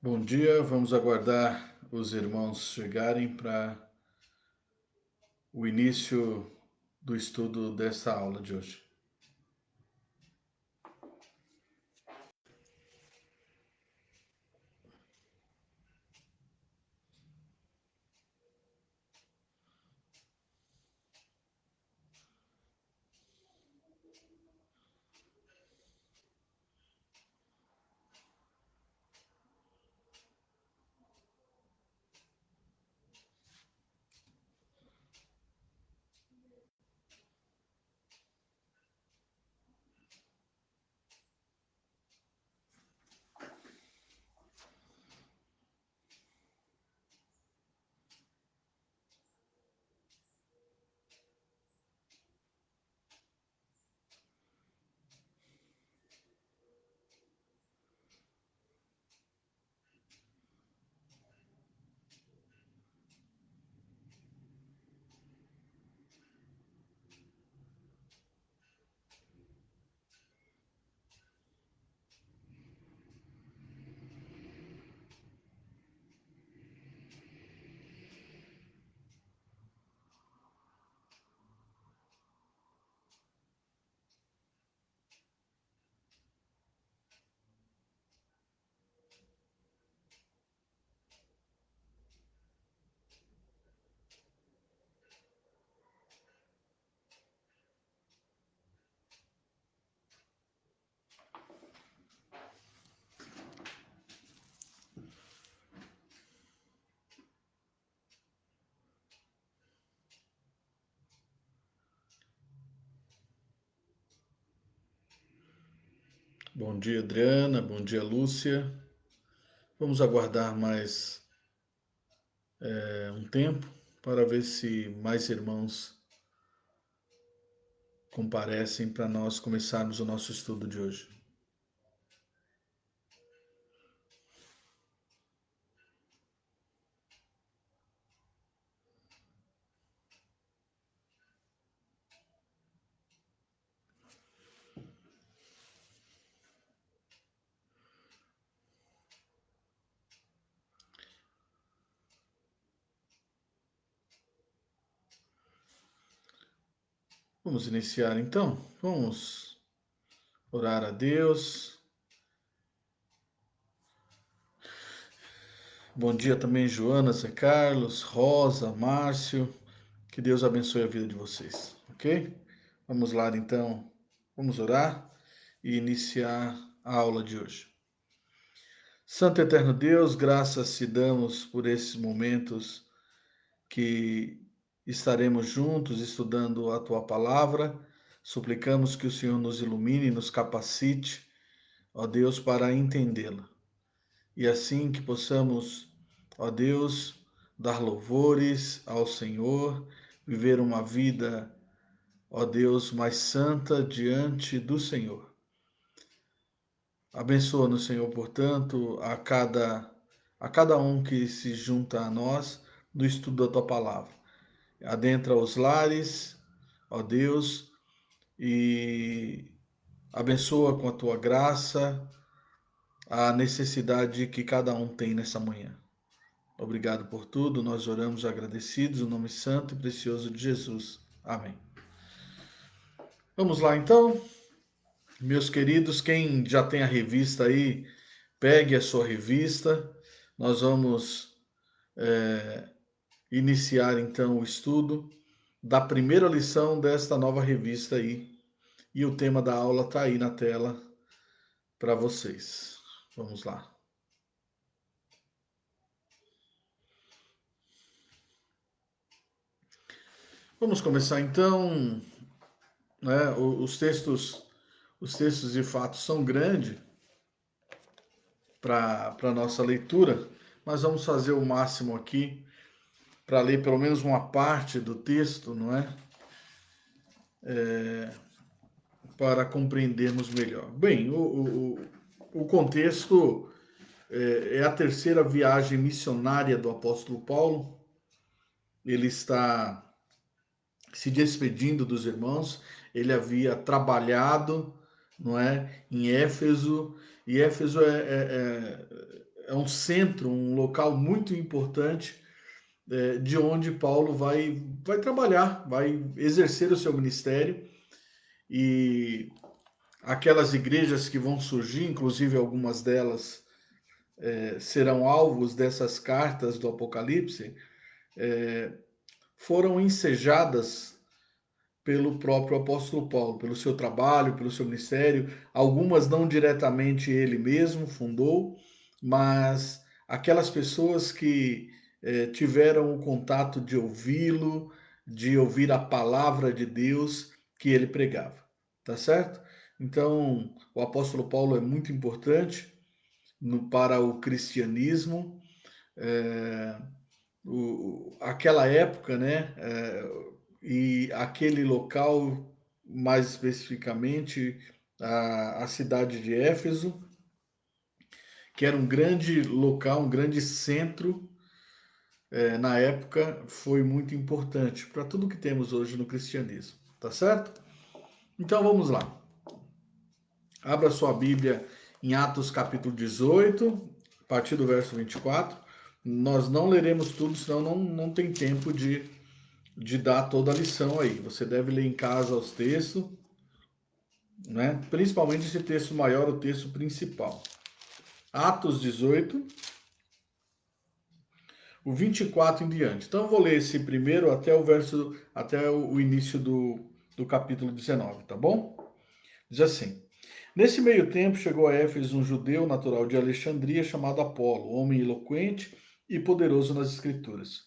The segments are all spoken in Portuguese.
Bom dia, vamos aguardar os irmãos chegarem para o início do estudo desta aula de hoje. Bom dia, Adriana, bom dia, Lúcia. Vamos aguardar mais um tempo para ver se mais irmãos comparecem para nós começarmos o nosso estudo de hoje. Vamos iniciar então? Vamos orar a Deus. Bom dia também, Joana, Zé Carlos, Rosa, Márcio. Que Deus abençoe a vida de vocês, ok? Vamos lá então, vamos orar e iniciar a aula de hoje. Santo e eterno Deus, graças te damos por esses momentos que estaremos juntos estudando a tua palavra. Suplicamos que o Senhor nos ilumine e nos capacite, ó Deus, para entendê-la. E assim que possamos, ó Deus, dar louvores ao Senhor, viver uma vida, ó Deus, mais santa diante do Senhor. Abençoa-nos, Senhor, portanto, a cada um que se junta a nós no estudo da tua palavra. Adentra os lares, ó Deus, e abençoa com a tua graça a necessidade que cada um tem nessa manhã. Obrigado por tudo, nós oramos agradecidos, no nome santo e precioso de Jesus. Amém. Vamos lá então, meus queridos, quem já tem a revista aí, pegue a sua revista. Nós vamos iniciar então o estudo da primeira lição desta nova revista aí. E o tema da aula está aí na tela para vocês. Vamos lá. Vamos começar então, né? Os textos de fato são grandes para a nossa leitura, mas vamos fazer o máximo aqui para ler pelo menos uma parte do texto, não é? Para compreendermos melhor. Bem, o contexto é a terceira viagem missionária do apóstolo Paulo. Ele está se despedindo dos irmãos. Ele havia trabalhado, não é, em Éfeso, e Éfeso é um centro, um local muito importante de onde Paulo vai trabalhar, vai exercer o seu ministério. E aquelas igrejas que vão surgir, inclusive algumas delas serão alvos dessas cartas do Apocalipse, foram ensejadas pelo próprio apóstolo Paulo, pelo seu trabalho, pelo seu ministério. Algumas não diretamente ele mesmo fundou, mas aquelas pessoas que tiveram o contato de ouvi-lo, de ouvir a palavra de Deus que ele pregava, tá certo? Então, o apóstolo Paulo é muito importante para o cristianismo. É, aquela época, né? E aquele local, mais especificamente a cidade de Éfeso, que era um grande local, um grande centro, na época, foi muito importante para tudo que temos hoje no cristianismo, tá certo? Então vamos lá. Abra sua Bíblia em Atos capítulo 18, a partir do verso 24. Nós não leremos tudo, senão não tem tempo de dar toda a lição aí. Você deve ler em casa os textos, né? Principalmente esse texto maior, o texto principal. Atos 18, o 24 em diante. Então eu vou ler esse primeiro até o início do capítulo 19, tá bom? Diz assim: Nesse meio tempo chegou a Éfeso um judeu natural de Alexandria chamado Apolo, homem eloquente e poderoso nas escrituras.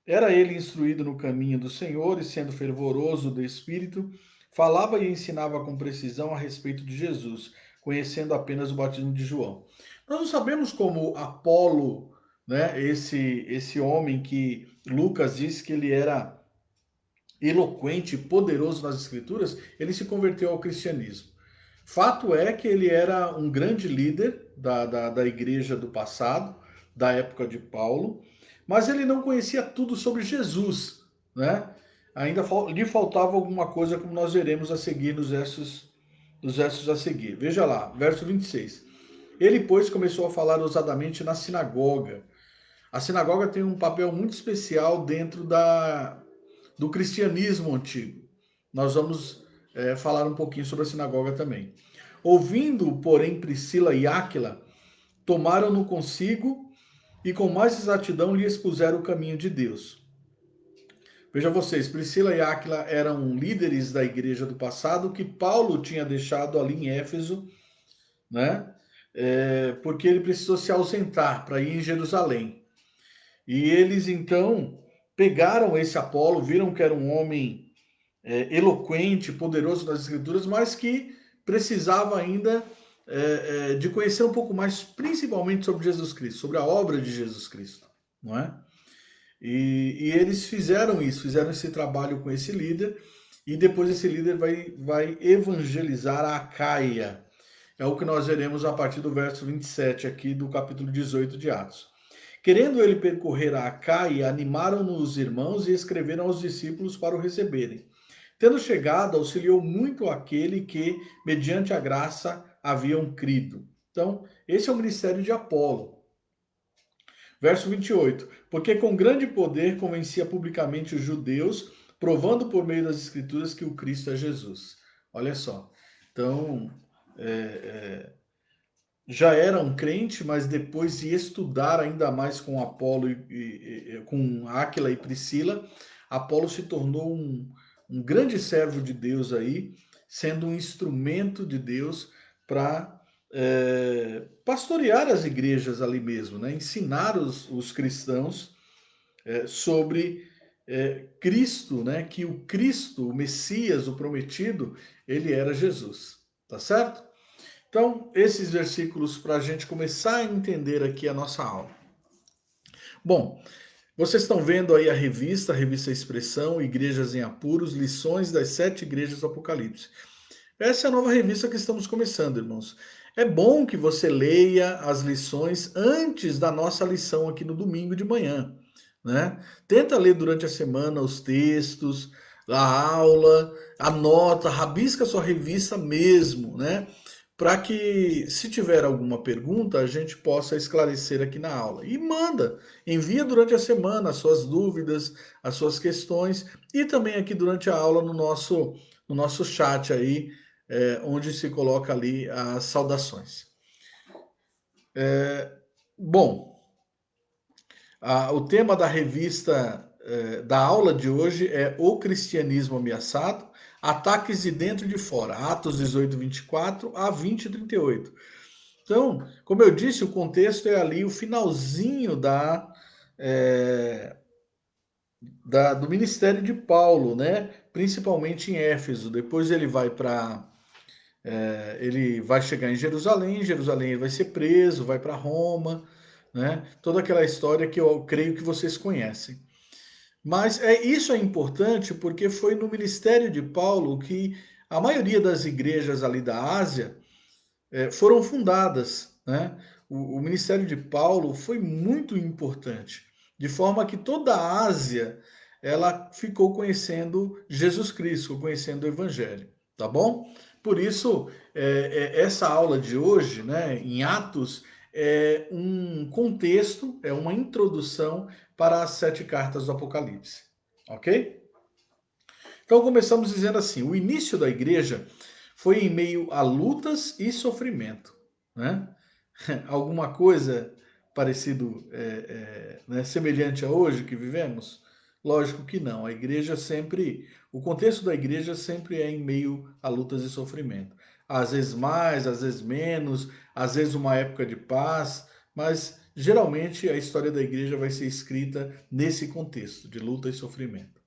Era ele instruído no caminho do Senhor e, sendo fervoroso de espírito, falava e ensinava com precisão a respeito de Jesus, conhecendo apenas o batismo de João. Nós não sabemos como Apolo, né, esse homem que Lucas diz que ele era eloquente, poderoso nas escrituras, ele se converteu ao cristianismo. Fato é que ele era um grande líder da igreja do passado, da época de Paulo, mas ele não conhecia tudo sobre Jesus, né? Ainda lhe faltava alguma coisa, como nós veremos a seguir nos versos a seguir. Veja lá, verso 26. Ele, pois, começou a falar ousadamente na sinagoga. A sinagoga tem um papel muito especial dentro do cristianismo antigo. Nós vamos falar um pouquinho sobre a sinagoga também. Ouvindo, porém, Priscila e Áquila, tomaram-no consigo e com mais exatidão lhe expuseram o caminho de Deus. Veja vocês, Priscila e Áquila eram líderes da igreja do passado que Paulo tinha deixado ali em Éfeso, né? Porque ele precisou se ausentar para ir em Jerusalém. E eles então pegaram esse Apolo, viram que era um homem eloquente, poderoso nas escrituras, mas que precisava ainda de conhecer um pouco mais, principalmente sobre Jesus Cristo, sobre a obra de Jesus Cristo, não é? E eles fizeram isso, fizeram esse trabalho com esse líder, e depois esse líder vai evangelizar a Acaia. É o que nós veremos a partir do verso 27 aqui do capítulo 18 de Atos. Querendo ele percorrer a Acaia, animaram-no os irmãos e escreveram aos discípulos para o receberem. Tendo chegado, auxiliou muito aquele que, mediante a graça, haviam crido. Então, esse é o ministério de Apolo. Verso 28. Porque com grande poder convencia publicamente os judeus, provando por meio das escrituras que o Cristo é Jesus. Olha só. Então, já era um crente, mas depois de estudar ainda mais com Apolo com Áquila e Priscila, Apolo se tornou um grande servo de Deus aí, sendo um instrumento de Deus para pastorear as igrejas ali mesmo, né? Ensinar os cristãos sobre Cristo, né? Que o Cristo, o Messias, o prometido, ele era Jesus, tá certo? Então, esses versículos para a gente começar a entender aqui a nossa aula. Bom, vocês estão vendo aí a revista Expressão, Igrejas em Apuros, lições das 7 igrejas do Apocalipse. Essa é a nova revista que estamos começando, irmãos. É bom que você leia as lições antes da nossa lição aqui no domingo de manhã, né? Tenta ler durante a semana os textos, a aula, anota, rabisca a sua revista mesmo, né? para que, se tiver alguma pergunta, a gente possa esclarecer aqui na aula. E manda, envia durante a semana as suas dúvidas, as suas questões, e também aqui durante a aula no nosso chat aí, onde se coloca ali as saudações. Bom, o tema da revista, da aula de hoje é O Cristianismo Ameaçado, Ataques de Dentro e de Fora, Atos 18, 24 a 20, 38. Então, como eu disse, o contexto é ali o finalzinho é, do ministério de Paulo, né? Principalmente em Éfeso. Depois ele vai ele vai chegar em Jerusalém ele vai ser preso, vai para Roma, né? Toda aquela história que eu creio que vocês conhecem. Mas isso é importante porque foi no ministério de Paulo que a maioria das igrejas ali da Ásia foram fundadas, né? O ministério de Paulo foi muito importante, de forma que toda a Ásia ela ficou conhecendo Jesus Cristo, ficou conhecendo o Evangelho, tá bom? Por isso, essa aula de hoje, né, em Atos, é um contexto, é uma introdução para as 7 cartas do Apocalipse, ok? Então começamos dizendo assim: o início da igreja foi em meio a lutas e sofrimento, né? Alguma coisa parecido, né, semelhante a hoje que vivemos? Lógico que não. A igreja sempre, o contexto da igreja sempre é em meio a lutas e sofrimento. Às vezes mais, às vezes menos, às vezes uma época de paz, mas geralmente a história da igreja vai ser escrita nesse contexto de luta e sofrimento.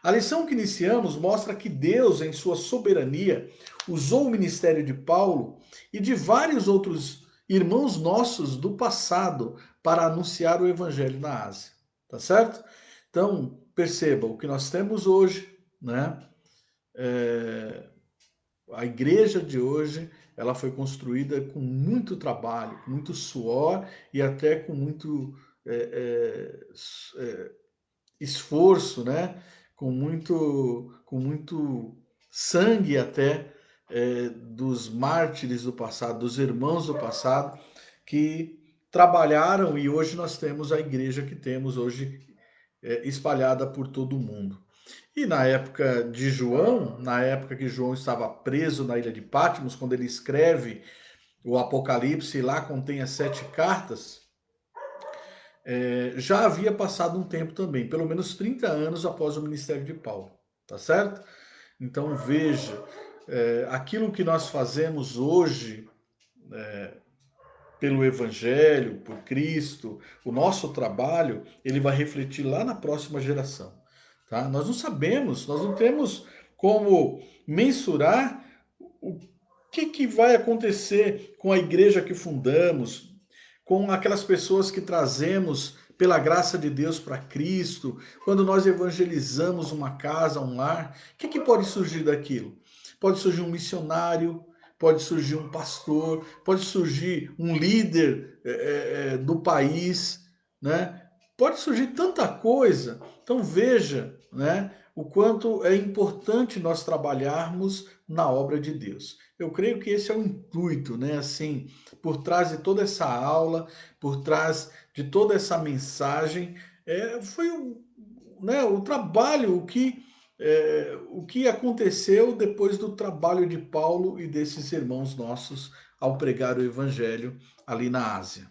A lição que iniciamos mostra que Deus, em sua soberania, usou o ministério de Paulo e de vários outros irmãos nossos do passado para anunciar o evangelho na Ásia. Tá certo? Então, perceba o que nós temos hoje, né? É, a igreja de hoje, ela foi construída com muito trabalho, com muito suor e até com muito esforço, né? Com muito sangue até dos mártires do passado, dos irmãos do passado, que trabalharam e hoje nós temos a igreja que temos hoje espalhada por todo o mundo. E na época de João, na época que João estava preso na ilha de Patmos, quando ele escreve o Apocalipse, e lá contém as 7 cartas, já havia passado um tempo também, pelo menos 30 anos após o ministério de Paulo, tá certo? Então veja, aquilo que nós fazemos hoje pelo Evangelho, por Cristo, o nosso trabalho, ele vai refletir lá na próxima geração, tá? Nós não sabemos, nós não temos como mensurar o que vai acontecer com a igreja que fundamos, com aquelas pessoas que trazemos pela graça de Deus para Cristo, quando nós evangelizamos uma casa, um lar, o que pode surgir daquilo? Pode surgir um missionário, pode surgir um pastor, pode surgir um líder do país, né? Pode surgir tanta coisa. Então veja, né, o quanto é importante nós trabalharmos na obra de Deus. Eu creio que esse é o intuito, né? Assim, por trás de toda essa aula, por trás de toda essa mensagem, foi o trabalho, o que aconteceu depois do trabalho de Paulo e desses irmãos nossos ao pregar o evangelho ali na Ásia.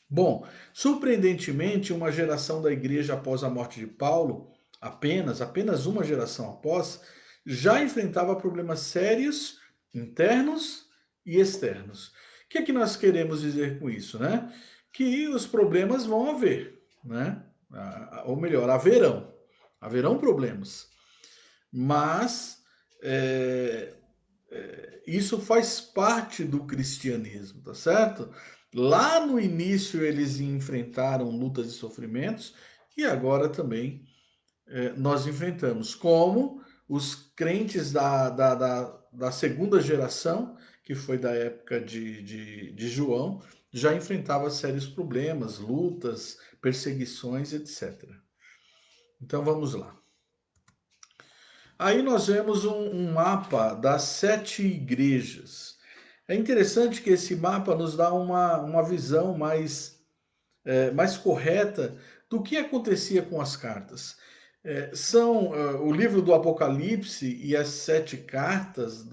Bom, surpreendentemente, uma geração da igreja após a morte de Paulo, apenas uma geração após, já enfrentava problemas sérios, internos e externos. O que é que nós queremos dizer com isso, né? Que os problemas vão haver, né? Ou melhor, haverão problemas. Mas isso faz parte do cristianismo, tá certo? Lá no início eles enfrentaram lutas e sofrimentos e agora também nós enfrentamos, como os crentes da segunda geração, que foi da época de João, já enfrentava sérios problemas, lutas, perseguições, etc. Então vamos lá. Aí nós vemos um mapa das 7 igrejas. É interessante que esse mapa nos dá uma visão mais correta do que acontecia com as cartas. O livro do Apocalipse e as 7 cartas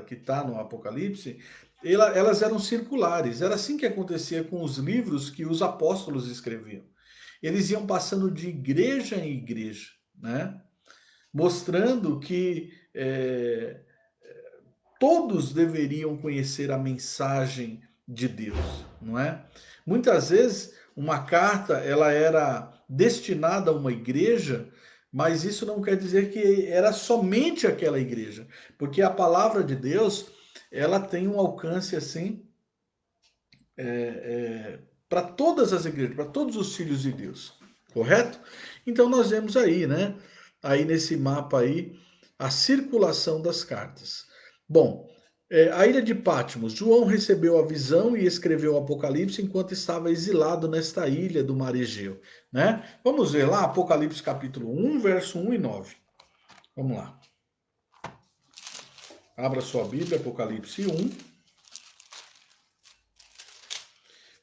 que está no Apocalipse, elas eram circulares. Era assim que acontecia com os livros que os apóstolos escreviam. Eles iam passando de igreja em igreja, né? Mostrando que todos deveriam conhecer a mensagem de Deus, não é? Muitas vezes uma carta ela era destinada a uma igreja, mas isso não quer dizer que era somente aquela igreja, porque a palavra de Deus ela tem um alcance assim para todas as igrejas, para todos os filhos de Deus, correto? Então nós vemos aí, né? Aí nesse mapa aí a circulação das cartas. Bom, a ilha de Patmos. João recebeu a visão e escreveu o Apocalipse enquanto estava exilado nesta ilha do mar Egeu, né? Vamos ver lá Apocalipse capítulo 1, verso 1 e 9. Vamos lá. Abra sua Bíblia, Apocalipse 1,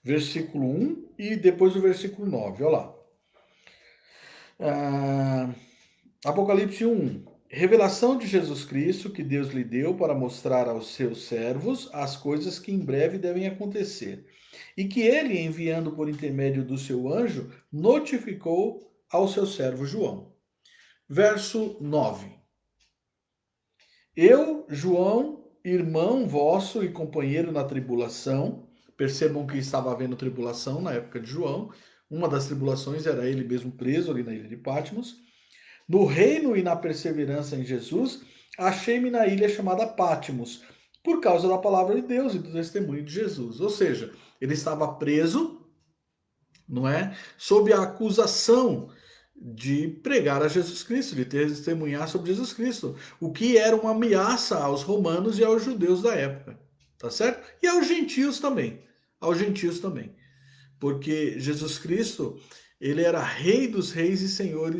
versículo 1 e depois o versículo 9. Olha lá. Ah, Apocalipse 1. Revelação de Jesus Cristo que Deus lhe deu para mostrar aos seus servos as coisas que em breve devem acontecer. E que ele, enviando por intermédio do seu anjo, notificou ao seu servo João. Verso 9. Eu, João, irmão vosso e companheiro na tribulação, percebam que estava havendo tribulação na época de João, uma das tribulações era ele mesmo preso ali na ilha de Patmos. No reino e na perseverança em Jesus, achei-me na ilha chamada Patmos, por causa da palavra de Deus e do testemunho de Jesus. Ou seja, ele estava preso, não é? Sob a acusação de pregar a Jesus Cristo, de testemunhar sobre Jesus Cristo, o que era uma ameaça aos romanos e aos judeus da época, tá certo? E aos gentios também, porque Jesus Cristo, ele era Rei dos Reis e Senhor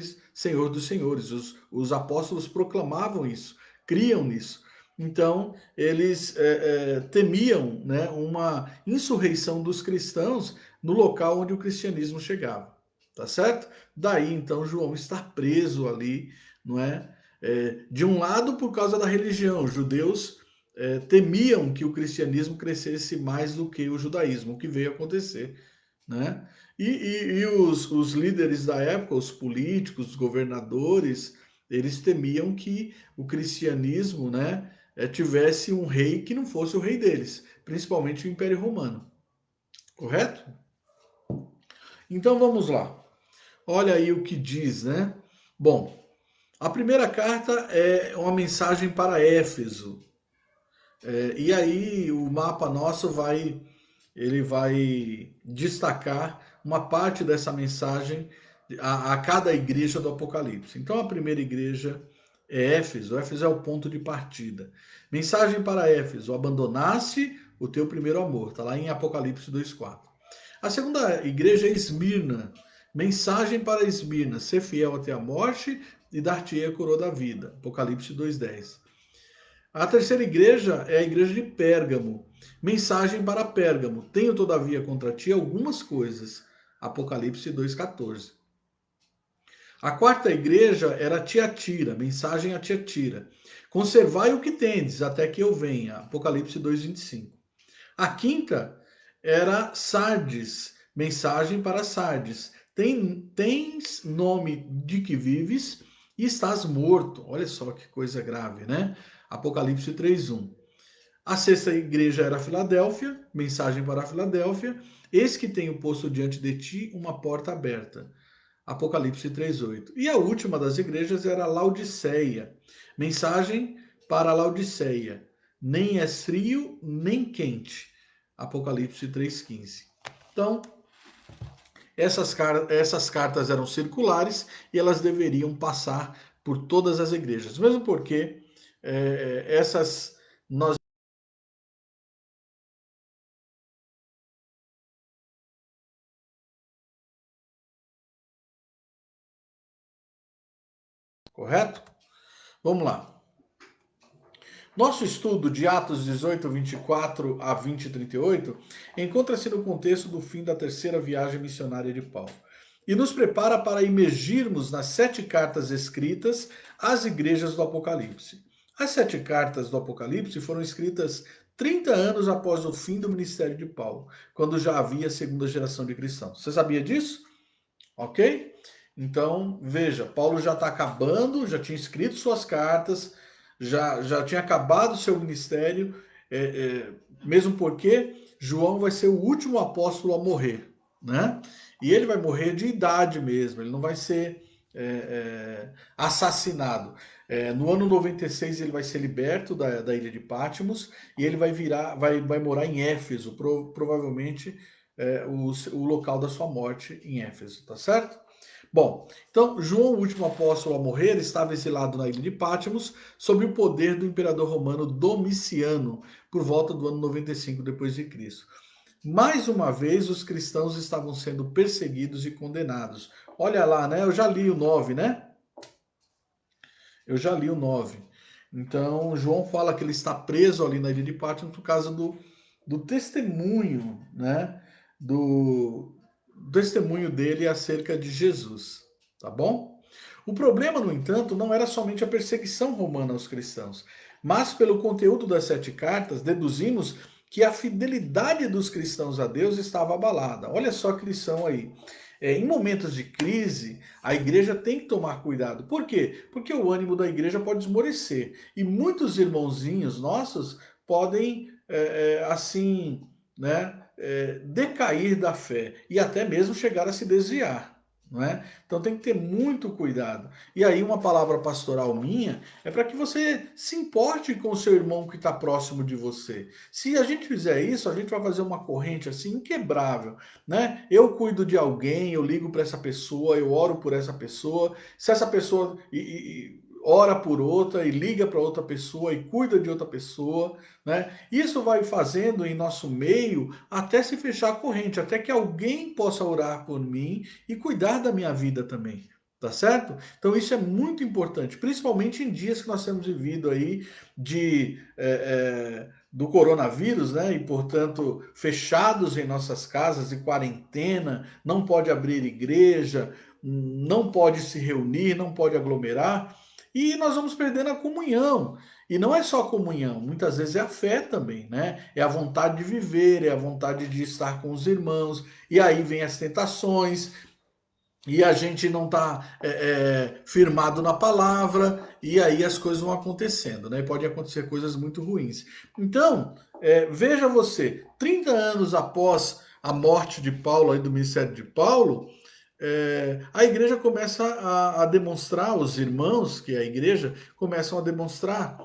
dos Senhores. Os apóstolos proclamavam isso, criam nisso. Então, eles temiam, né, uma insurreição dos cristãos no local onde o cristianismo chegava, tá certo? Daí, então, João está preso ali, não é? De um lado, por causa da religião, os judeus temiam que o cristianismo crescesse mais do que o judaísmo, o que veio a acontecer, né? E os líderes da época, os políticos, os governadores, eles temiam que o cristianismo, né, tivesse um rei que não fosse o rei deles, principalmente o Império Romano. Correto? Então vamos lá. Olha aí o que diz, né? Bom, a primeira carta é uma mensagem para Éfeso. E aí o mapa nosso ele vai destacar uma parte dessa mensagem a cada igreja do Apocalipse. Então a primeira igreja é Éfeso. Éfeso é o ponto de partida. Mensagem para Éfeso: abandonaste o teu primeiro amor. Está lá em Apocalipse 2:4. A segunda igreja é Esmirna. Mensagem para Esmirna: ser fiel até a morte e dar-te-ei a coroa da vida. Apocalipse 2:10. A terceira igreja é a igreja de Pérgamo. Mensagem para Pérgamo: tenho todavia contra ti algumas coisas. Apocalipse 2:14. A quarta igreja era Tiatira, mensagem a Tiatira: conservai o que tendes até que eu venha. Apocalipse 2:25. A quinta era Sardes, mensagem para Sardes: tens nome de que vives e estás morto. Olha só que coisa grave, né? Apocalipse 3:1. A sexta igreja era Filadélfia, mensagem para Filadélfia: eis que tenho posto diante de ti uma porta aberta. Apocalipse 3:8. E a última das igrejas era Laodiceia, mensagem para Laodiceia: nem és frio nem quente. Apocalipse 3:15. Então, essas cartas eram circulares e elas deveriam passar por todas as igrejas, mesmo porque essas nós. Correto? Vamos lá. Nosso estudo de Atos 18, 24 a 20 e 38 encontra-se no contexto do fim da terceira viagem missionária de Paulo e nos prepara para imergirmos nas 7 cartas escritas às igrejas do Apocalipse. As 7 cartas do Apocalipse foram escritas 30 anos após o fim do ministério de Paulo, quando já havia a segunda geração de cristãos. Você sabia disso? Ok? Então, veja, Paulo já está acabando, já tinha escrito suas cartas, já tinha acabado seu ministério, mesmo porque João vai ser o último apóstolo a morrer, né? E ele vai morrer de idade mesmo, ele não vai ser assassinado. No ano 96 ele vai ser liberto da ilha de Patmos e ele vai morar em Éfeso, provavelmente o local da sua morte em Éfeso, tá certo? Bom, então João, o último apóstolo a morrer, estava exilado na ilha de Patmos, sob o poder do imperador romano Domiciano, por volta do ano 95 depois de Cristo. Mais uma vez, os cristãos estavam sendo perseguidos e condenados. Olha lá, né? Eu já li o 9, né? Eu já li o 9. Então, João fala que ele está preso ali na ilha de Patmos por causa do testemunho, né? Do testemunho dele acerca de Jesus, tá bom? O problema, no entanto, não era somente a perseguição romana aos cristãos, mas pelo conteúdo das 7 cartas, deduzimos que a fidelidade dos cristãos a Deus estava abalada. Olha só que lição aí. Em momentos de crise, a igreja tem que tomar cuidado. Por quê? Porque o ânimo da igreja pode esmorecer. E muitos irmãozinhos nossos podem, assim, né, decair da fé e até mesmo chegar a se desviar. Não é? Então tem que ter muito cuidado. E aí, uma palavra pastoral minha é para que você se importe com o seu irmão que está próximo de você. Se a gente fizer isso, a gente vai fazer uma corrente assim inquebrável, né? Eu cuido de alguém, eu ligo para essa pessoa, eu oro por essa pessoa. Se essa pessoa ora por outra e liga para outra pessoa e cuida de outra pessoa, né? Isso vai fazendo em nosso meio até se fechar a corrente, até que alguém possa orar por mim e cuidar da minha vida também. Tá certo? Então isso é muito importante, principalmente em dias que nós temos vivido aí do coronavírus, né? E portanto fechados em nossas casas, em quarentena, não pode abrir igreja, não pode se reunir, não pode aglomerar, e nós vamos perdendo a comunhão. E não é só a comunhão, muitas vezes é a fé também, né? É a vontade de viver, é a vontade de estar com os irmãos, e aí vem as tentações, e a gente não está firmado na palavra, e aí as coisas vão acontecendo, né? Pode acontecer coisas muito ruins. Então, veja você, 30 anos após a morte de Paulo, aí do ministério de Paulo, a igreja começa a demonstrar, os irmãos que é a igreja começam a demonstrar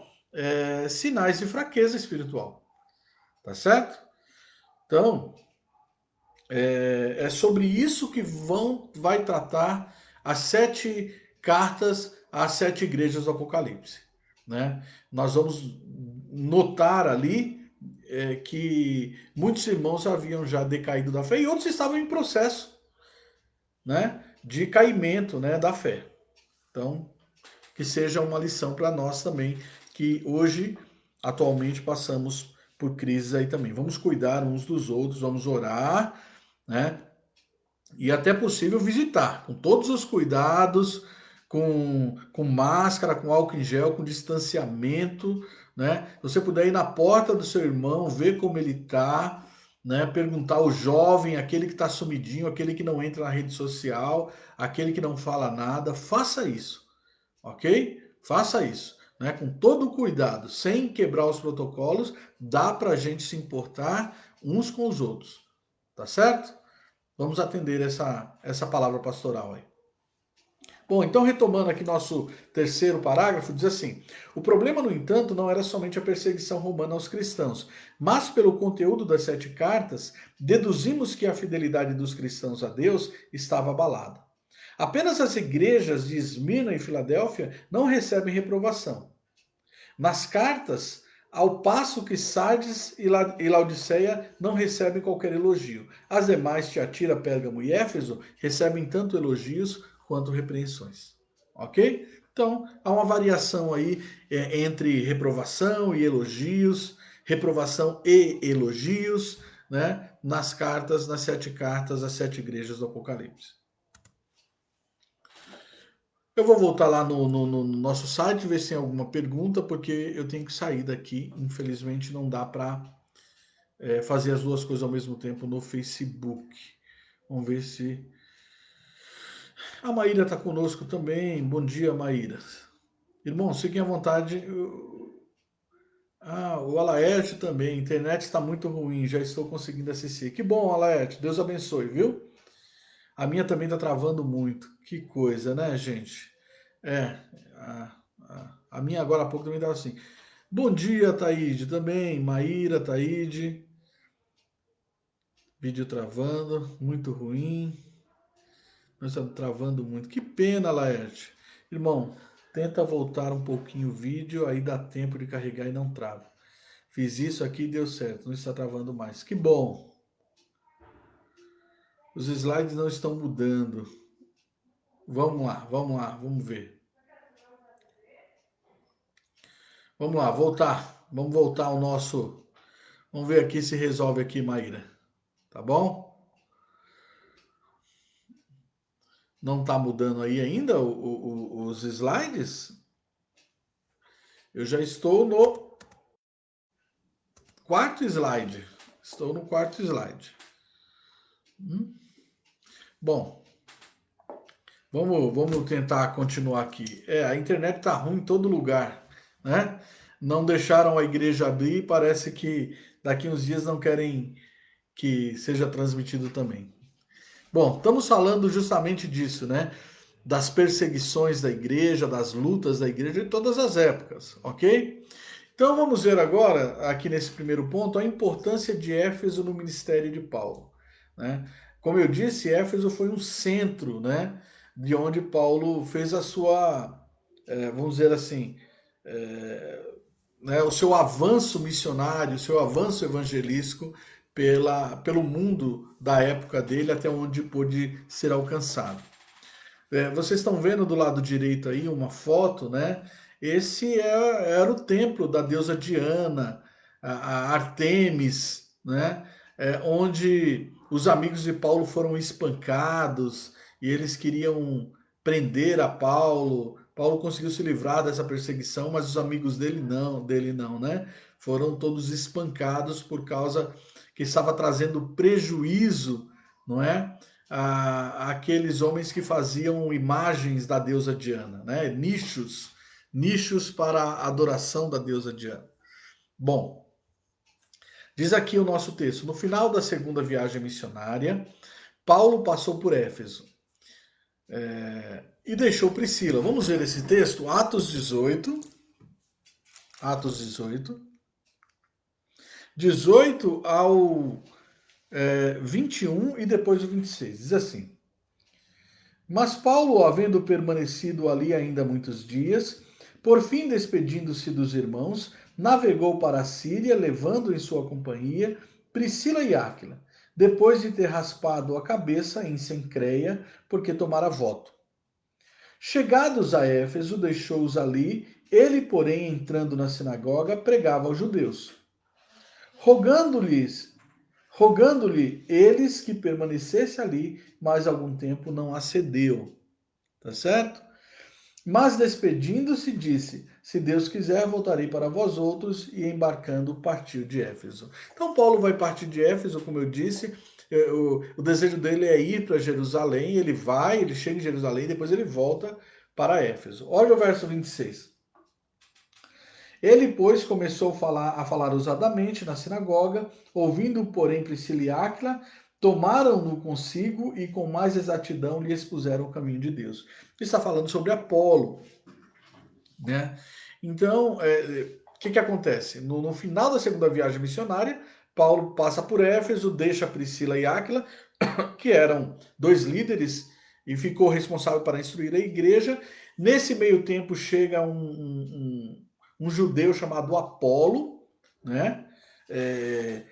sinais de fraqueza espiritual, tá certo? Então, é sobre isso que vai tratar as 7 cartas às 7 igrejas do Apocalipse, né? Nós vamos notar ali que muitos irmãos haviam já decaído da fé e outros estavam em processo, né, de caimento, né, da fé. Então, que seja uma lição para nós também, que hoje, atualmente, passamos por crises aí também. Vamos cuidar uns dos outros, vamos orar, né? E até possível visitar, com todos os cuidados, com máscara, com álcool em gel, com distanciamento, né? Se você puder ir na porta do seu irmão, ver como ele está, né? Perguntar ao jovem, aquele que está sumidinho, aquele que não entra na rede social, aquele que não fala nada, faça isso, ok? Faça isso, né? Com todo o cuidado, sem quebrar os protocolos, dá para a gente se importar uns com os outros, tá certo? Vamos atender essa palavra pastoral aí. Bom, então retomando aqui nosso terceiro parágrafo, diz assim: o problema, no entanto, não era somente a perseguição romana aos cristãos, mas pelo conteúdo das 7 cartas, deduzimos que a fidelidade dos cristãos a Deus estava abalada. Apenas as igrejas de Esmirna e Filadélfia não recebem reprovação. Nas cartas, ao passo que Sardes e Laodiceia não recebem qualquer elogio. As demais, Tiatira, Pérgamo e Éfeso, recebem tanto elogios quanto repreensões. Ok? Então, há uma variação aí entre reprovação e elogios, reprovação e elogios, né, nas cartas, nas 7 cartas, as 7 igrejas do Apocalipse. Eu vou voltar lá no nosso site, ver se tem alguma pergunta, porque eu tenho que sair daqui. Infelizmente, não dá para fazer as duas coisas ao mesmo tempo no Facebook. Vamos ver se. A Maíra está conosco também. Bom dia, Maíra. Irmão, fiquem à vontade. Ah, o Alaerte também. A internet está muito ruim, já estou conseguindo assistir. Que bom, Alaerte. Deus abençoe, viu? A minha também está travando muito. Que coisa, né, gente? É, a minha agora há pouco também estava assim. Bom dia, Taíde, também. Maíra, Taíde. Vídeo travando, muito ruim. Nós estamos travando muito. Que pena, Laerte. Irmão, tenta voltar um pouquinho o vídeo, aí dá tempo de carregar e não trava. Fiz isso aqui e deu certo, não está travando mais. Que bom. Os slides não estão mudando. Vamos ver. Vamos lá, voltar. Vamos voltar ao nosso. Vamos ver aqui se resolve aqui, Maíra. Tá bom? Não está mudando aí ainda os slides? Eu já estou no quarto slide. Estou no quarto slide. Bom, vamos tentar continuar aqui. A internet tá ruim em todo lugar, né? Não deixaram a igreja abrir, parece que daqui uns dias não querem que seja transmitido também. Bom, estamos falando justamente disso, né? Das perseguições da igreja, das lutas da igreja em todas as épocas, ok? Então vamos ver agora, aqui nesse primeiro ponto, a importância de Éfeso no ministério de Paulo, né? Como eu disse, Éfeso foi um centro, né? De onde Paulo fez a sua, vamos dizer assim, né, o seu avanço missionário, o seu avanço evangelístico pelo mundo da época dele até onde pôde ser alcançado. Vocês estão vendo do lado direito aí uma foto, né? Esse era o templo da deusa Diana, a Artemis, né? Onde os amigos de Paulo foram espancados e eles queriam prender a Paulo. Paulo conseguiu se livrar dessa perseguição, mas os amigos dele não, né? Foram todos espancados por causa que estava trazendo prejuízo, não é? Aqueles homens que faziam imagens da deusa Diana, né? Nichos para a adoração da deusa Diana. Bom, diz aqui o nosso texto: no final da segunda viagem missionária, Paulo passou por Éfeso e deixou Priscila. Vamos ver esse texto, Atos 18. Atos 18. 18 ao 21 e depois o 26. Diz assim: Mas Paulo, havendo permanecido ali ainda muitos dias, por fim despedindo-se dos irmãos, navegou para a Síria, levando em sua companhia Priscila e Áquila, depois de ter raspado a cabeça em Cencreia, porque tomara voto. Chegados a Éfeso, deixou-os ali, ele, porém, entrando na sinagoga, pregava aos judeus, rogando-lhes rogando-lhe eles que permanecesse ali mais algum tempo, não acedeu. Tá certo? Mas despedindo-se, disse: Se Deus quiser, voltarei para vós outros, e embarcando, partiu de Éfeso. Então, Paulo vai partir de Éfeso, como eu disse. O desejo dele é ir para Jerusalém. Ele chega em Jerusalém, depois ele volta para Éfeso. Olha o verso 26. Ele, pois, começou a falar ousadamente na sinagoga, ouvindo, porém, Priscila e Áquila, tomaram-no consigo e com mais exatidão lhe expuseram o caminho de Deus. Ele está falando sobre Apolo, né? Então, o que acontece? No final da segunda viagem missionária, Paulo passa por Éfeso, deixa Priscila e Áquila, que eram dois líderes, e ficou responsável para instruir a igreja. Nesse meio tempo chega um judeu chamado Apolo, né?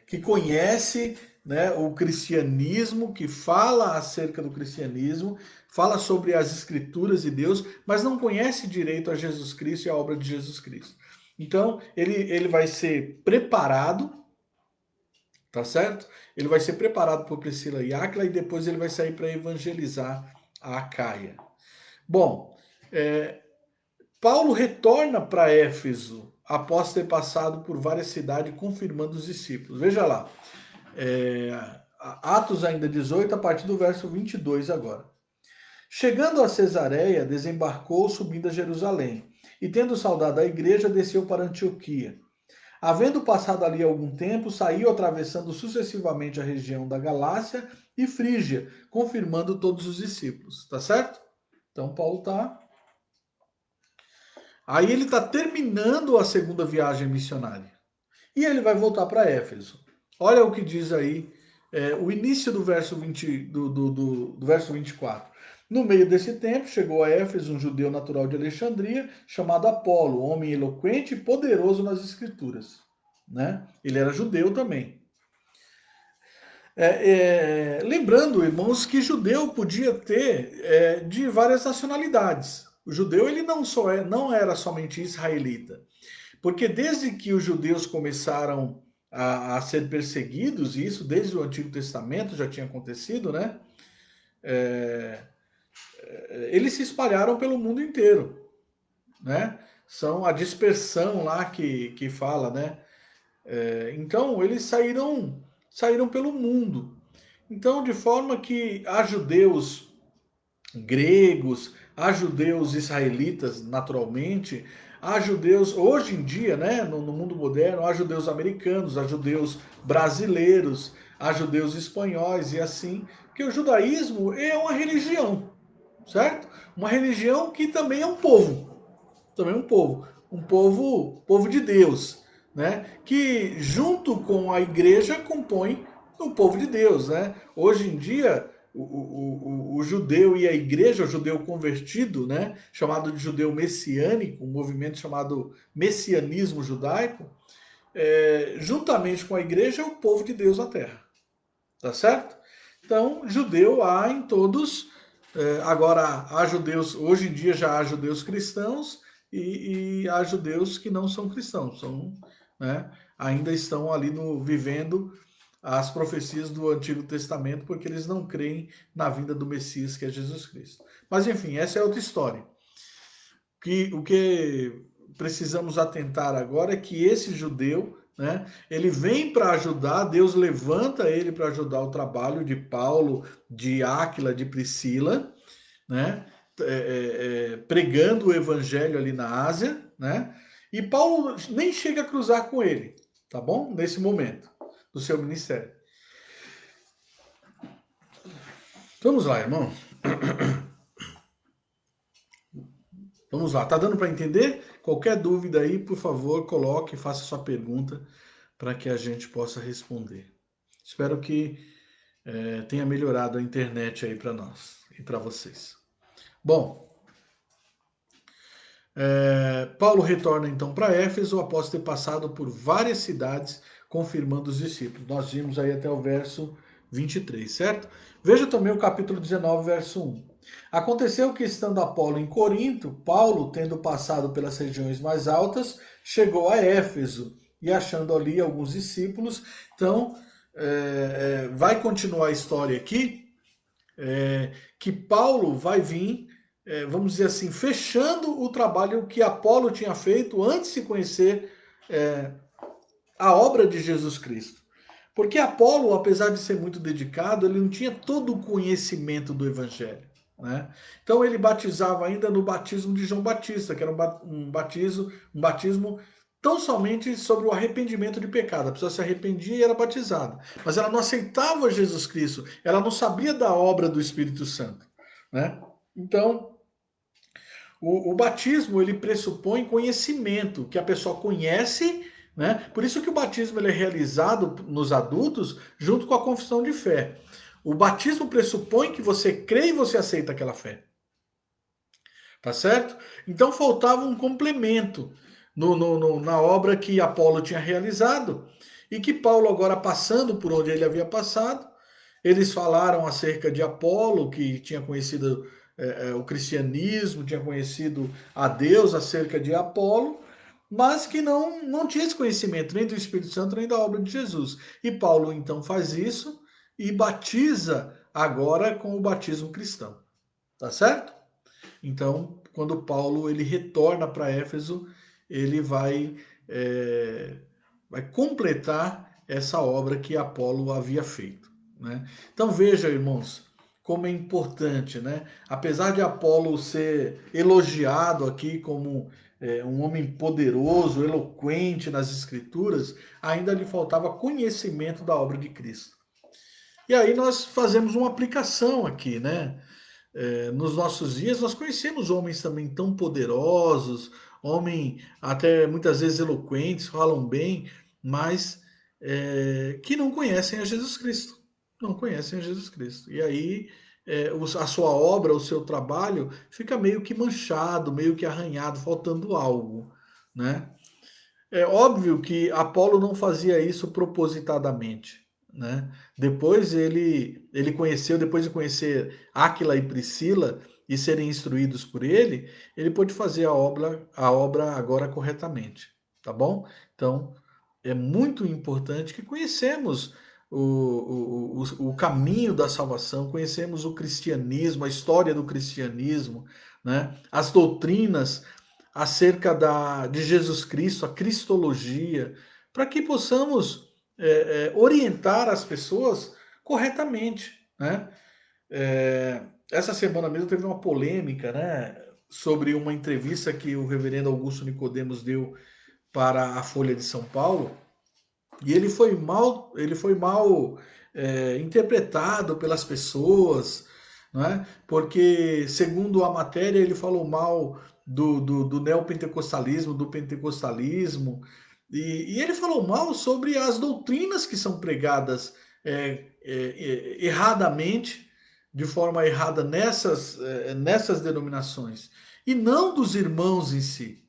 Que conhece, né, o cristianismo, que fala acerca do cristianismo, fala sobre as escrituras de Deus, mas não conhece direito a Jesus Cristo e a obra de Jesus Cristo. Então, ele vai ser preparado, tá certo? Ele vai ser preparado por Priscila e Áquila e depois ele vai sair para evangelizar a Acaia. Bom, Paulo retorna para Éfeso após ter passado por várias cidades confirmando os discípulos. Veja lá, Atos ainda 18, a partir do verso 22 agora. Chegando a Cesareia, desembarcou subindo a Jerusalém, e tendo saudado a igreja, desceu para Antioquia. Havendo passado ali algum tempo, saiu atravessando sucessivamente a região da Galácia e Frígia, confirmando todos os discípulos. Tá certo? Então Paulo tá. Aí ele está terminando a segunda viagem missionária. E ele vai voltar para Éfeso. Olha o que diz aí o início do verso 20, do verso 24. No meio desse tempo, chegou a Éfeso um judeu natural de Alexandria, chamado Apolo, homem eloquente e poderoso nas escrituras. Né? Ele era judeu também. Lembrando, irmãos, que judeu podia ter de várias nacionalidades. O judeu ele não era somente israelita. Porque desde que os judeus começaram a ser perseguidos, e isso desde o Antigo Testamento já tinha acontecido, né? Eles se espalharam pelo mundo inteiro, né? São a dispersão lá que fala, né? Então eles saíram pelo mundo. Então, de forma que há judeus gregos, há judeus israelitas, naturalmente, há judeus, hoje em dia, né, no mundo moderno, há judeus americanos, há judeus brasileiros, há judeus espanhóis e assim, porque o judaísmo é uma religião, certo? Uma religião que também é um povo, povo de Deus, né? Que junto com a igreja compõe o povo de Deus, né? Hoje em dia o judeu e a igreja, o judeu convertido, né? Chamado de judeu messiânico, um movimento chamado messianismo judaico, juntamente com a igreja é o povo de Deus na Terra, tá certo? Então judeu há em todos. Agora, há judeus, hoje em dia já há judeus cristãos e há judeus que não são cristãos, né, ainda estão ali vivendo as profecias do Antigo Testamento, porque eles não creem na vinda do Messias, que é Jesus Cristo. Mas enfim, essa é outra história. O que precisamos atentar agora é que esse judeu, né, ele vem para ajudar, Deus levanta ele para ajudar o trabalho de Paulo, de Áquila, de Priscila, né, pregando o evangelho ali na Ásia, né, e Paulo nem chega a cruzar com ele, tá bom? Nesse momento do seu ministério. Vamos lá, irmão. Vamos lá, tá dando para entender? Qualquer dúvida aí, por favor, coloque, faça sua pergunta para que a gente possa responder. Espero que tenha melhorado a internet aí para nós e para vocês. Bom, Paulo retorna então para Éfeso após ter passado por várias cidades confirmando os discípulos. Nós vimos aí até o verso 23, certo? Veja também o capítulo 19, verso 1. Aconteceu que, estando Apolo em Corinto, Paulo, tendo passado pelas regiões mais altas, chegou a Éfeso e achando ali alguns discípulos. Então, vai continuar a história aqui, que Paulo vai vir, vamos dizer assim, fechando o trabalho que Apolo tinha feito antes de conhecer a obra de Jesus Cristo. Porque Apolo, apesar de ser muito dedicado, ele não tinha todo o conhecimento do Evangelho. Né? Então ele batizava ainda no batismo de João Batista, que era um batismo tão somente sobre o arrependimento de pecado. A pessoa se arrependia e era batizada. Mas ela não aceitava Jesus Cristo, ela não sabia da obra do Espírito Santo. Né? Então, o batismo ele pressupõe conhecimento, que a pessoa conhece, né? Por isso que o batismo ele é realizado nos adultos junto com a confissão de fé. O batismo pressupõe que você crê e você aceita aquela fé. Tá certo? Então faltava um complemento na obra que Apolo tinha realizado e que Paulo, agora passando por onde ele havia passado, eles falaram acerca de Apolo, que tinha conhecido o cristianismo, tinha conhecido a Deus acerca de Apolo, mas que não tinha esse conhecimento nem do Espírito Santo, nem da obra de Jesus. E Paulo então faz isso e batiza agora com o batismo cristão. Tá certo? Então, quando Paulo ele retorna para Éfeso, ele vai completar essa obra que Apolo havia feito. Né? Então veja, irmãos, como é importante, né? Apesar de Apolo ser elogiado aqui como um homem poderoso, eloquente nas Escrituras, ainda lhe faltava conhecimento da obra de Cristo. E aí nós fazemos uma aplicação aqui, né? Nos nossos dias nós conhecemos homens também tão poderosos, homens até muitas vezes eloquentes, falam bem, mas que não conhecem a Jesus Cristo. Não conhecem a Jesus Cristo. E aí a sua obra, o seu trabalho fica meio que manchado, meio que arranhado, faltando algo, né? É óbvio que Apolo não fazia isso propositadamente, né? Depois de conhecer Áquila e Priscila e serem instruídos por ele pôde fazer a obra agora corretamente, tá bom? Então, é muito importante que conhecemos o caminho da salvação, conhecemos o cristianismo, a história do cristianismo, né? As doutrinas acerca de Jesus Cristo, a cristologia, para que possamos orientar as pessoas corretamente, né? Essa semana mesmo teve uma polêmica, né, sobre uma entrevista que o reverendo Augusto Nicodemos deu para a Folha de São Paulo, e ele foi mal interpretado pelas pessoas, né? Porque, segundo a matéria, ele falou mal do neopentecostalismo, do pentecostalismo, e ele falou mal sobre as doutrinas que são pregadas erradamente, de forma errada nessas denominações, e não dos irmãos em si,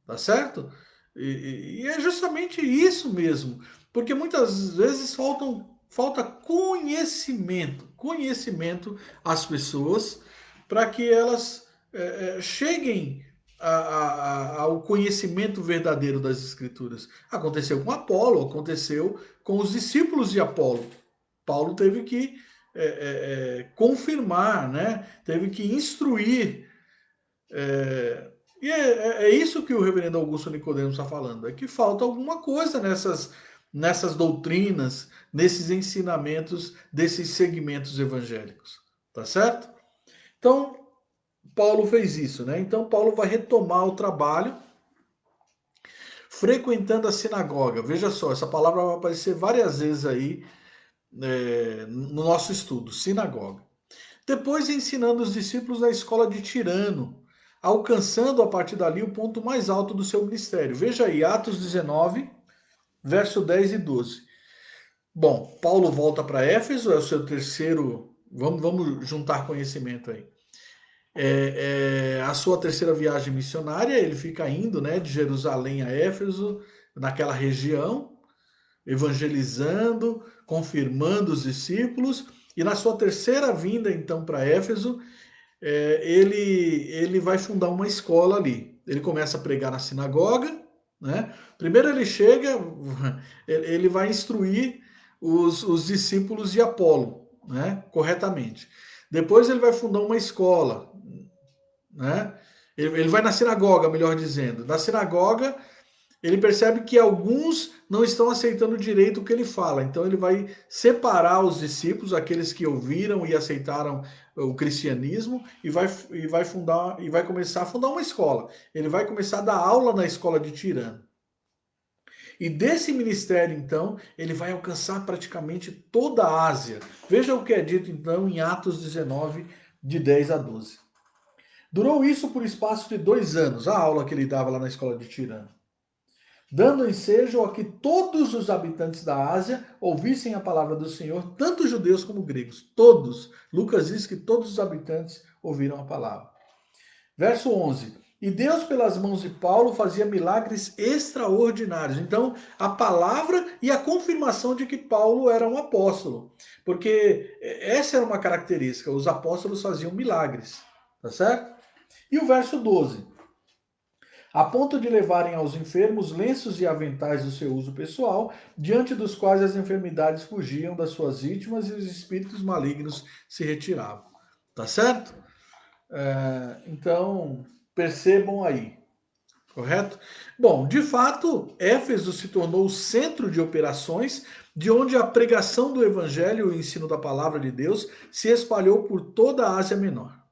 tá certo? E é justamente isso mesmo, porque muitas vezes falta conhecimento às pessoas para que elas cheguem ao conhecimento verdadeiro das Escrituras. Aconteceu com Apolo, aconteceu com os discípulos de Apolo. Paulo teve que confirmar, né? Teve que instruir. E é isso que o reverendo Augusto Nicodemos está falando, é que falta alguma coisa nessas doutrinas, nesses ensinamentos desses segmentos evangélicos, tá certo? Então, Paulo fez isso, né? Então, Paulo vai retomar o trabalho frequentando a sinagoga. Veja só, essa palavra vai aparecer várias vezes aí no nosso estudo, sinagoga. Depois ensinando os discípulos na escola de Tirano, alcançando a partir dali o ponto mais alto do seu ministério. Veja aí, Atos 19, verso 10 e 12. Bom, Paulo volta para Éfeso, é o seu terceiro. Vamos juntar conhecimento aí. A sua terceira viagem missionária, ele fica indo, né, de Jerusalém a Éfeso, naquela região, evangelizando, confirmando os discípulos, e na sua terceira vinda, então, para Éfeso, ele vai fundar uma escola ali. Ele começa a pregar na sinagoga, né? Primeiro ele chega, ele vai instruir os discípulos de Apolo, né? Corretamente. Depois ele vai fundar uma escola, né? Ele vai na sinagoga, melhor dizendo. Na sinagoga, ele percebe que alguns não estão aceitando direito o que ele fala. Então ele vai separar os discípulos, aqueles que ouviram e aceitaram o cristianismo, e vai começar a fundar uma escola. Ele vai começar a dar aula na escola de Tirano. E desse ministério, então, ele vai alcançar praticamente toda a Ásia. Veja o que é dito, então, em Atos 19, de 10 a 12. Durou isso por espaço de 2 anos, a aula que ele dava lá na escola de Tirano, dando ensejo a que todos os habitantes da Ásia ouvissem a palavra do Senhor, tanto judeus como gregos. Todos. Lucas diz que todos os habitantes ouviram a palavra. Verso 11. E Deus, pelas mãos de Paulo, fazia milagres extraordinários. Então, a palavra e a confirmação de que Paulo era um apóstolo. Porque essa era uma característica, os apóstolos faziam milagres. tá certo? E o verso 12. A ponto de levarem aos enfermos lenços e aventais do seu uso pessoal, diante dos quais as enfermidades fugiam das suas vítimas e os espíritos malignos se retiravam. Tá certo? Então, percebam aí, correto? Bom, de fato, Éfeso se tornou o centro de operações de onde a pregação do evangelho e o ensino da palavra de Deus se espalhou por toda a Ásia Menor.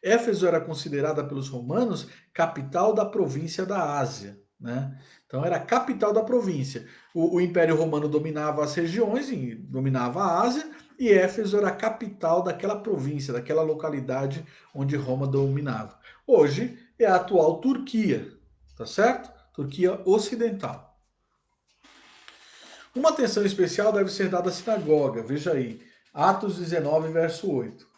Éfeso era considerada pelos romanos capital da província da Ásia, né? Então era a capital da província. O Império Romano dominava as regiões, dominava a Ásia, e Éfeso era a capital daquela província, daquela localidade onde Roma dominava. Hoje é a atual Turquia, tá certo? Turquia Ocidental. Uma atenção especial deve ser dada à sinagoga, veja aí, Atos 19, verso 8.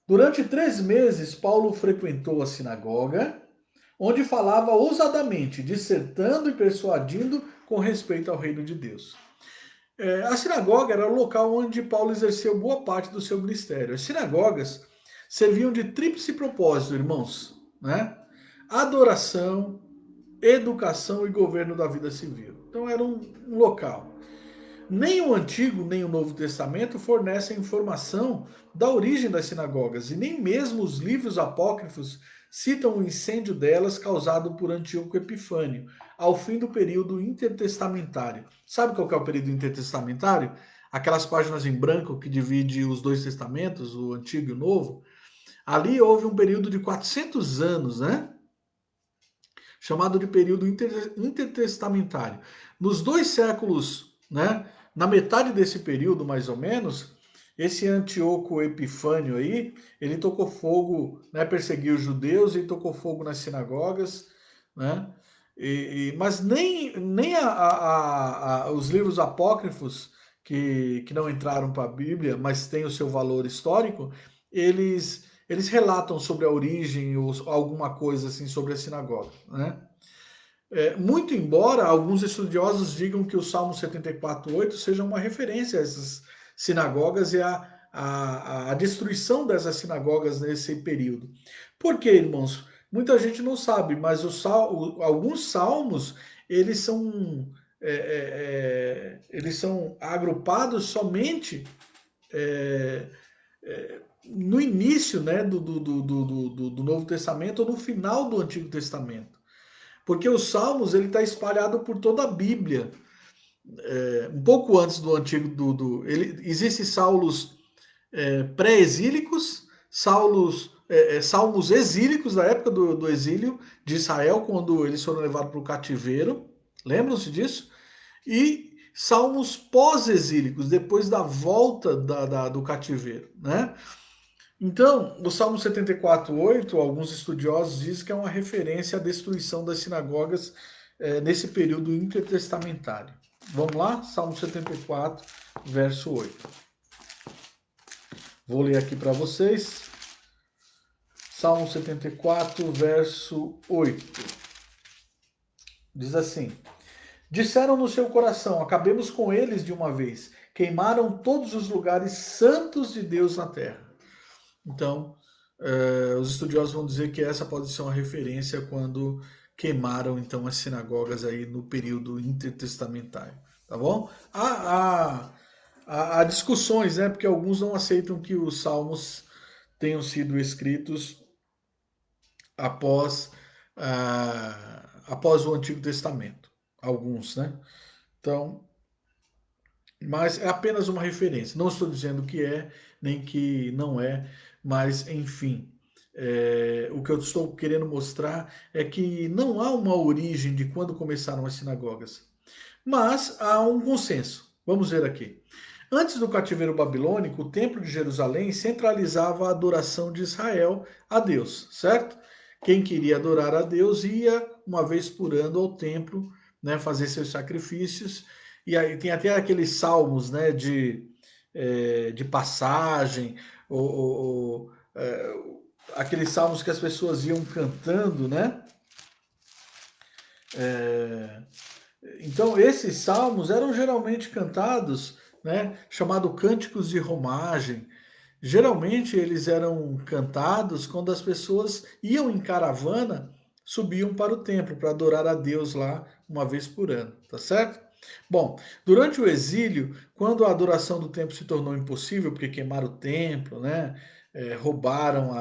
Durante 3 meses, Paulo frequentou a sinagoga, onde falava ousadamente, dissertando e persuadindo com respeito ao reino de Deus. A sinagoga era o local onde Paulo exerceu boa parte do seu ministério. As sinagogas serviam de tríplice propósito, irmãos, né? Adoração, educação e governo da vida civil. Então era um local. Nem o Antigo nem o Novo Testamento fornecem informação da origem das sinagogas, e nem mesmo os livros apócrifos citam o incêndio delas causado por Antíoco Epifânio, ao fim do período intertestamentário. Sabe qual que é o período intertestamentário? Aquelas páginas em branco que divide os dois testamentos, o Antigo e o Novo. Ali houve um período de 400 anos, né? Chamado de período intertestamentário. Nos 2 séculos, né? Na metade desse período, mais ou menos, esse Antíoco Epifânio aí, ele tocou fogo, né, perseguiu os judeus e tocou fogo nas sinagogas, né? Mas nem os livros apócrifos que não entraram para a Bíblia, mas têm o seu valor histórico, eles relatam sobre a origem ou alguma coisa assim sobre a sinagoga, né? Muito embora alguns estudiosos digam que o Salmo 74:8 seja uma referência a essas sinagogas e a destruição dessas sinagogas nesse período. Por quê, irmãos? Muita gente não sabe, mas alguns salmos eles são, eles são agrupados somente é, no início, né, do Novo Testamento ou no final do Antigo Testamento. Porque os Salmos ele está espalhado por toda a Bíblia. Um pouco antes do Antigo, existem Salmos pré-exílicos, Salmos exílicos da época do exílio de Israel, quando eles foram levados para o cativeiro. Lembram-se disso? E Salmos pós-exílicos, depois da volta do cativeiro, né? Então, o Salmo 74:8, alguns estudiosos dizem que é uma referência à destruição das sinagogas nesse período intertestamentário. Vamos lá? Salmo 74, verso 8. Vou ler aqui para vocês. Salmo 74, verso 8. Diz assim: Disseram no seu coração, acabemos com eles de uma vez. Queimaram todos os lugares santos de Deus na terra. Então, os estudiosos vão dizer que essa pode ser uma referência quando queimaram então as sinagogas aí no período intertestamentário, tá bom? Há discussões, né? Porque alguns não aceitam que os salmos tenham sido escritos após, após o Antigo Testamento. Alguns, né? Então, mas é apenas uma referência. Não estou dizendo que é, nem que não é, mas enfim. O que eu estou querendo mostrar é que não há uma origem de quando começaram as sinagogas, mas há um consenso. Vamos ver aqui. Antes do cativeiro babilônico, o Templo de Jerusalém centralizava a adoração de Israel a Deus, certo? Quem queria adorar a Deus ia uma vez por ano ao templo, né, fazer seus sacrifícios. E aí tem até aqueles salmos, né, de passagem, aqueles salmos que as pessoas iam cantando, né? Então, esses salmos eram geralmente cantados, né, chamado cânticos de romagem. Geralmente eles eram cantados quando as pessoas iam em caravana, subiam para o templo para adorar a Deus lá uma vez por ano, tá certo? Bom, durante o exílio, quando a adoração do templo se tornou impossível, porque queimaram o templo, né? Roubaram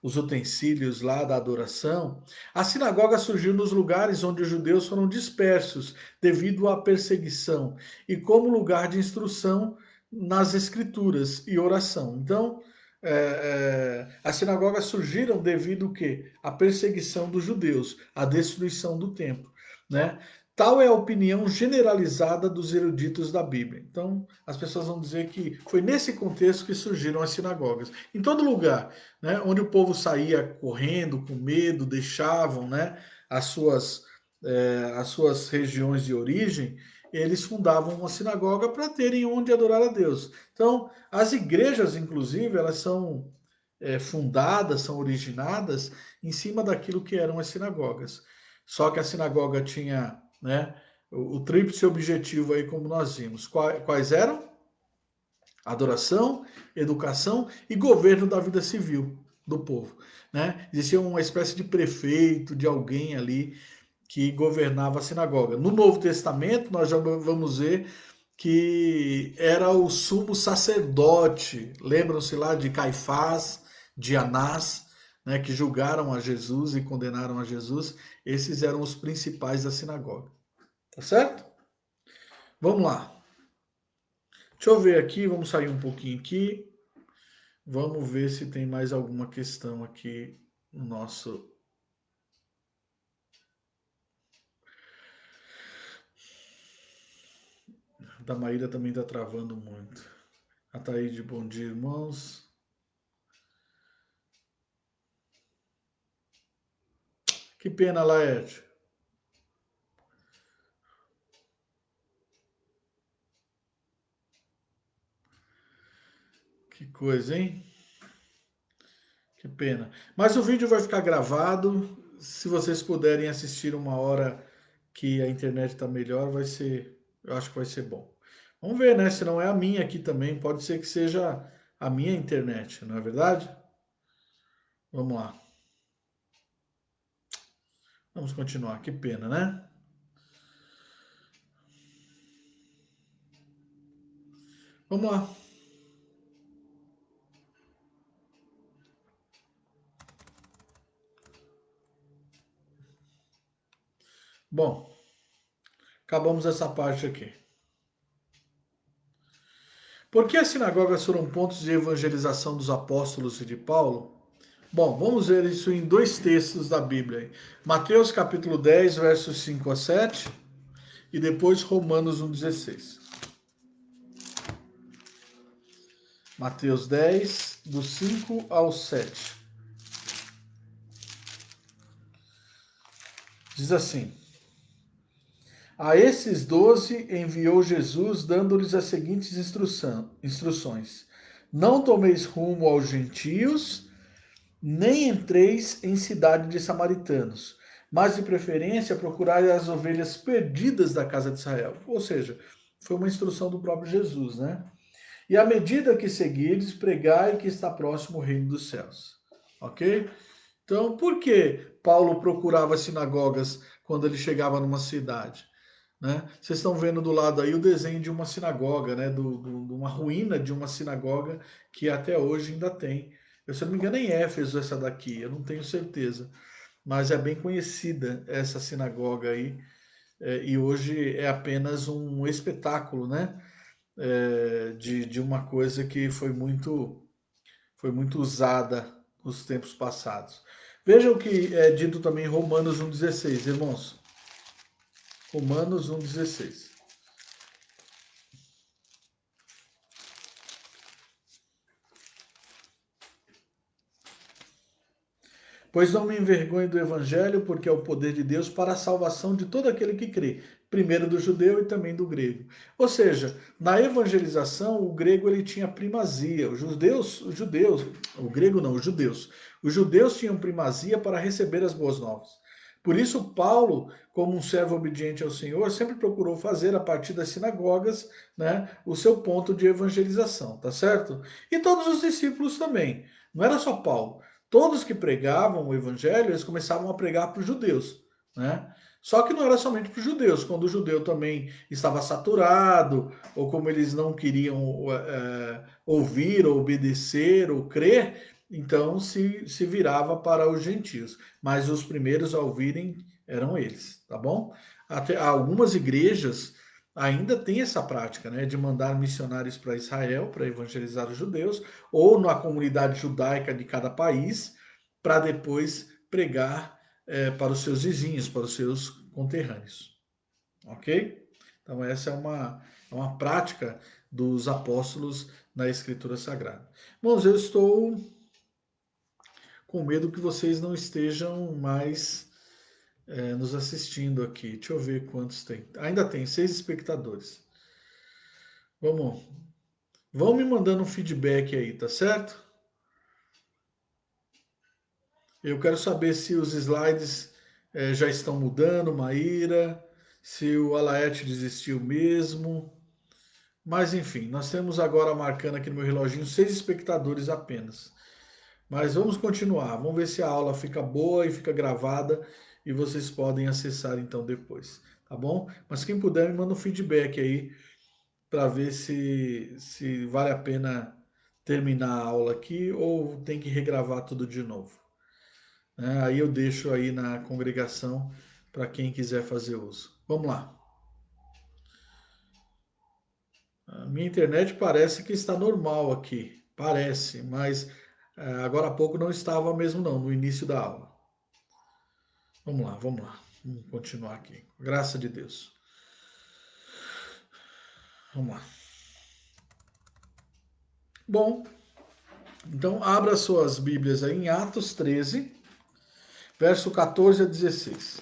os utensílios lá da adoração, a sinagoga surgiu nos lugares onde os judeus foram dispersos devido à perseguição e como lugar de instrução nas escrituras e oração. Então, as sinagogas surgiram devido ao quê? À perseguição dos judeus, à destruição do templo, né? Tal é a opinião generalizada dos eruditos da Bíblia. Então, as pessoas vão dizer que foi nesse contexto que surgiram as sinagogas. Em todo lugar, né, onde o povo saía correndo, com medo, deixavam, né, as suas regiões de origem, eles fundavam uma sinagoga para terem onde adorar a Deus. Então, as igrejas, inclusive, elas são fundadas, são originadas em cima daquilo que eram as sinagogas. Só que a sinagoga tinha, né, o tríplice objetivo aí, como nós vimos. Quais eram? Adoração, educação e governo da vida civil do povo. Né? Existia uma espécie de prefeito, de alguém ali que governava a sinagoga. No Novo Testamento, nós já vamos ver que era o sumo sacerdote. Lembram-se lá de Caifás, de Anás, né, que julgaram a Jesus e condenaram a Jesus. Esses eram os principais da sinagoga. Tá certo? Vamos lá. Deixa eu ver aqui, vamos sair um pouquinho aqui. Vamos ver se tem mais alguma questão aqui no nosso. Da Maíra também está travando muito. A Thaíde, bom dia, irmãos. Que pena, Laerte. Que coisa, hein? Que pena. Mas o vídeo vai ficar gravado. Se vocês puderem assistir uma hora que a internet está melhor, vai ser. Eu acho que vai ser bom. Vamos ver, né? Se não é a minha aqui também. Pode ser que seja a minha internet, não é verdade? Vamos lá. Vamos continuar. Que pena, né? Vamos lá. Bom, acabamos essa parte aqui. Por que as sinagogas foram pontos de evangelização dos apóstolos e de Paulo? Bom, vamos ver isso em dois textos da Bíblia. Mateus capítulo 10, versos 5 a 7 e depois Romanos 1,16. Mateus 10, do 5 ao 7. Diz assim: A esses 12 enviou Jesus, dando-lhes as seguintes instruções: Não tomeis rumo aos gentios, nem entreis em cidade de samaritanos, mas de preferência procurai as ovelhas perdidas da casa de Israel. Ou seja, foi uma instrução do próprio Jesus, né? E à medida que seguires, pregai que está próximo o reino dos céus. Ok? Então, por que Paulo procurava sinagogas quando ele chegava numa cidade? Né? Vocês estão vendo do lado aí o desenho de uma sinagoga, né? De uma ruína de uma sinagoga que até hoje ainda tem. Eu, se não me engano, é em Éfeso essa daqui, eu não tenho certeza. Mas é bem conhecida essa sinagoga aí. E hoje é apenas um espetáculo, né? De uma coisa que foi muito usada nos tempos passados. Vejam o que é dito também em Romanos 1,16, irmãos. Romanos 1,16. Pois não me envergonho do evangelho, porque é o poder de Deus para a salvação de todo aquele que crê, primeiro do judeu e também do grego. Ou seja, na evangelização, o grego ele tinha primazia. O grego não, os judeus. Os judeus tinham primazia para receber as boas novas. Por isso, Paulo, como um servo obediente ao Senhor, sempre procurou fazer, a partir das sinagogas, né, o seu ponto de evangelização, tá certo? E todos os discípulos também. Não era só Paulo. Todos que pregavam o evangelho, eles começavam a pregar para os judeus, né? Só que não era somente para os judeus. Quando o judeu também estava saturado, ou como eles não queriam ouvir, ou obedecer, ou crer, então se virava para os gentios. Mas os primeiros a ouvirem eram eles, tá bom? Até algumas igrejas ainda têm essa prática, né, de mandar missionários para Israel para evangelizar os judeus, ou na comunidade judaica de cada país, para depois pregar para os seus vizinhos, para os seus conterrâneos. Ok? Então, essa é uma prática dos apóstolos na Escritura Sagrada. Irmãos, eu estou com medo que vocês não estejam mais nos assistindo aqui. Deixa eu ver quantos tem. Ainda tem 6 espectadores. Vamos, vão me mandando um feedback aí, tá certo? Eu quero saber se os slides já estão mudando, Maíra, se o Alaete desistiu mesmo. Mas enfim, nós temos agora marcando aqui no meu reloginho 6 espectadores apenas. Mas vamos continuar, vamos ver se a aula fica boa e fica gravada e vocês podem acessar então depois, tá bom? Mas quem puder me manda um feedback aí para ver se vale a pena terminar a aula aqui ou tem que regravar tudo de novo, né? Aí eu deixo aí na congregação para quem quiser fazer uso. Vamos lá. A minha internet parece que está normal aqui, parece, mas agora há pouco não estava mesmo não, no início da aula. Vamos lá, vamos lá. Vamos continuar aqui. Graça de Deus. Vamos lá. Bom, então abra suas Bíblias aí em Atos 13, verso 14 a 16.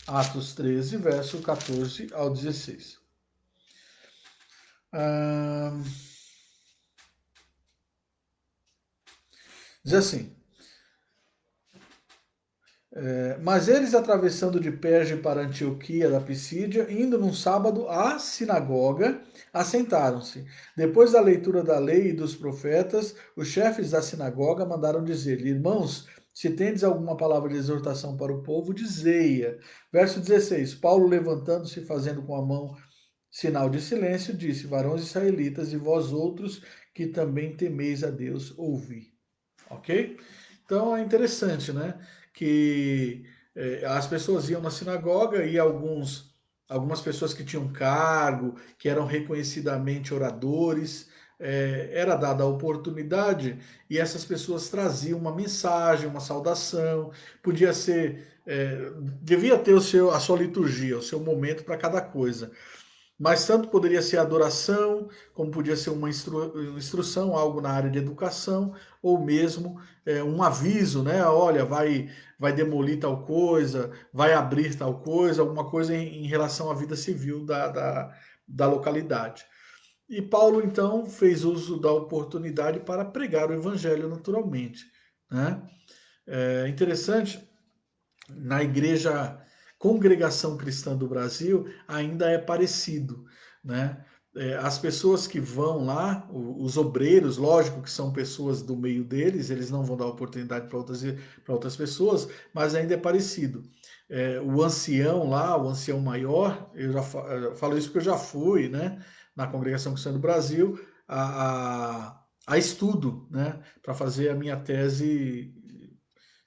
Atos 13, verso 14 ao 16. Diz assim: mas eles, atravessando de Perge para Antioquia da Pisídia, indo num sábado à sinagoga, assentaram-se. Depois da leitura da lei e dos profetas, os chefes da sinagoga mandaram dizer-lhe: irmãos, se tendes alguma palavra de exortação para o povo, dizei-a. Verso 16: Paulo, levantando-se e fazendo com a mão sinal de silêncio, disse: varões israelitas, e vós outros que também temeis a Deus, ouvi. Ok? Então é interessante, né? Que as pessoas iam na sinagoga e algumas pessoas que tinham cargo, que eram reconhecidamente oradores, era dada a oportunidade e essas pessoas traziam uma mensagem, uma saudação, podia ser, devia ter a sua liturgia, o seu momento para cada coisa. Mas tanto poderia ser adoração, como podia ser uma instrução, algo na área de educação, ou mesmo um aviso, né? Olha, vai demolir tal coisa, vai abrir tal coisa, alguma coisa em relação à vida civil da localidade. E Paulo, então, fez uso da oportunidade para pregar o evangelho naturalmente, né? É interessante, na igreja Congregação Cristã do Brasil ainda é parecido, né? As pessoas que vão lá, os obreiros, lógico que são pessoas do meio deles, eles não vão dar oportunidade para outras pessoas, mas ainda é parecido. O ancião lá, o ancião maior, eu falo isso porque eu já fui, né, na Congregação Cristã do Brasil, a estudo, né, para fazer a minha tese,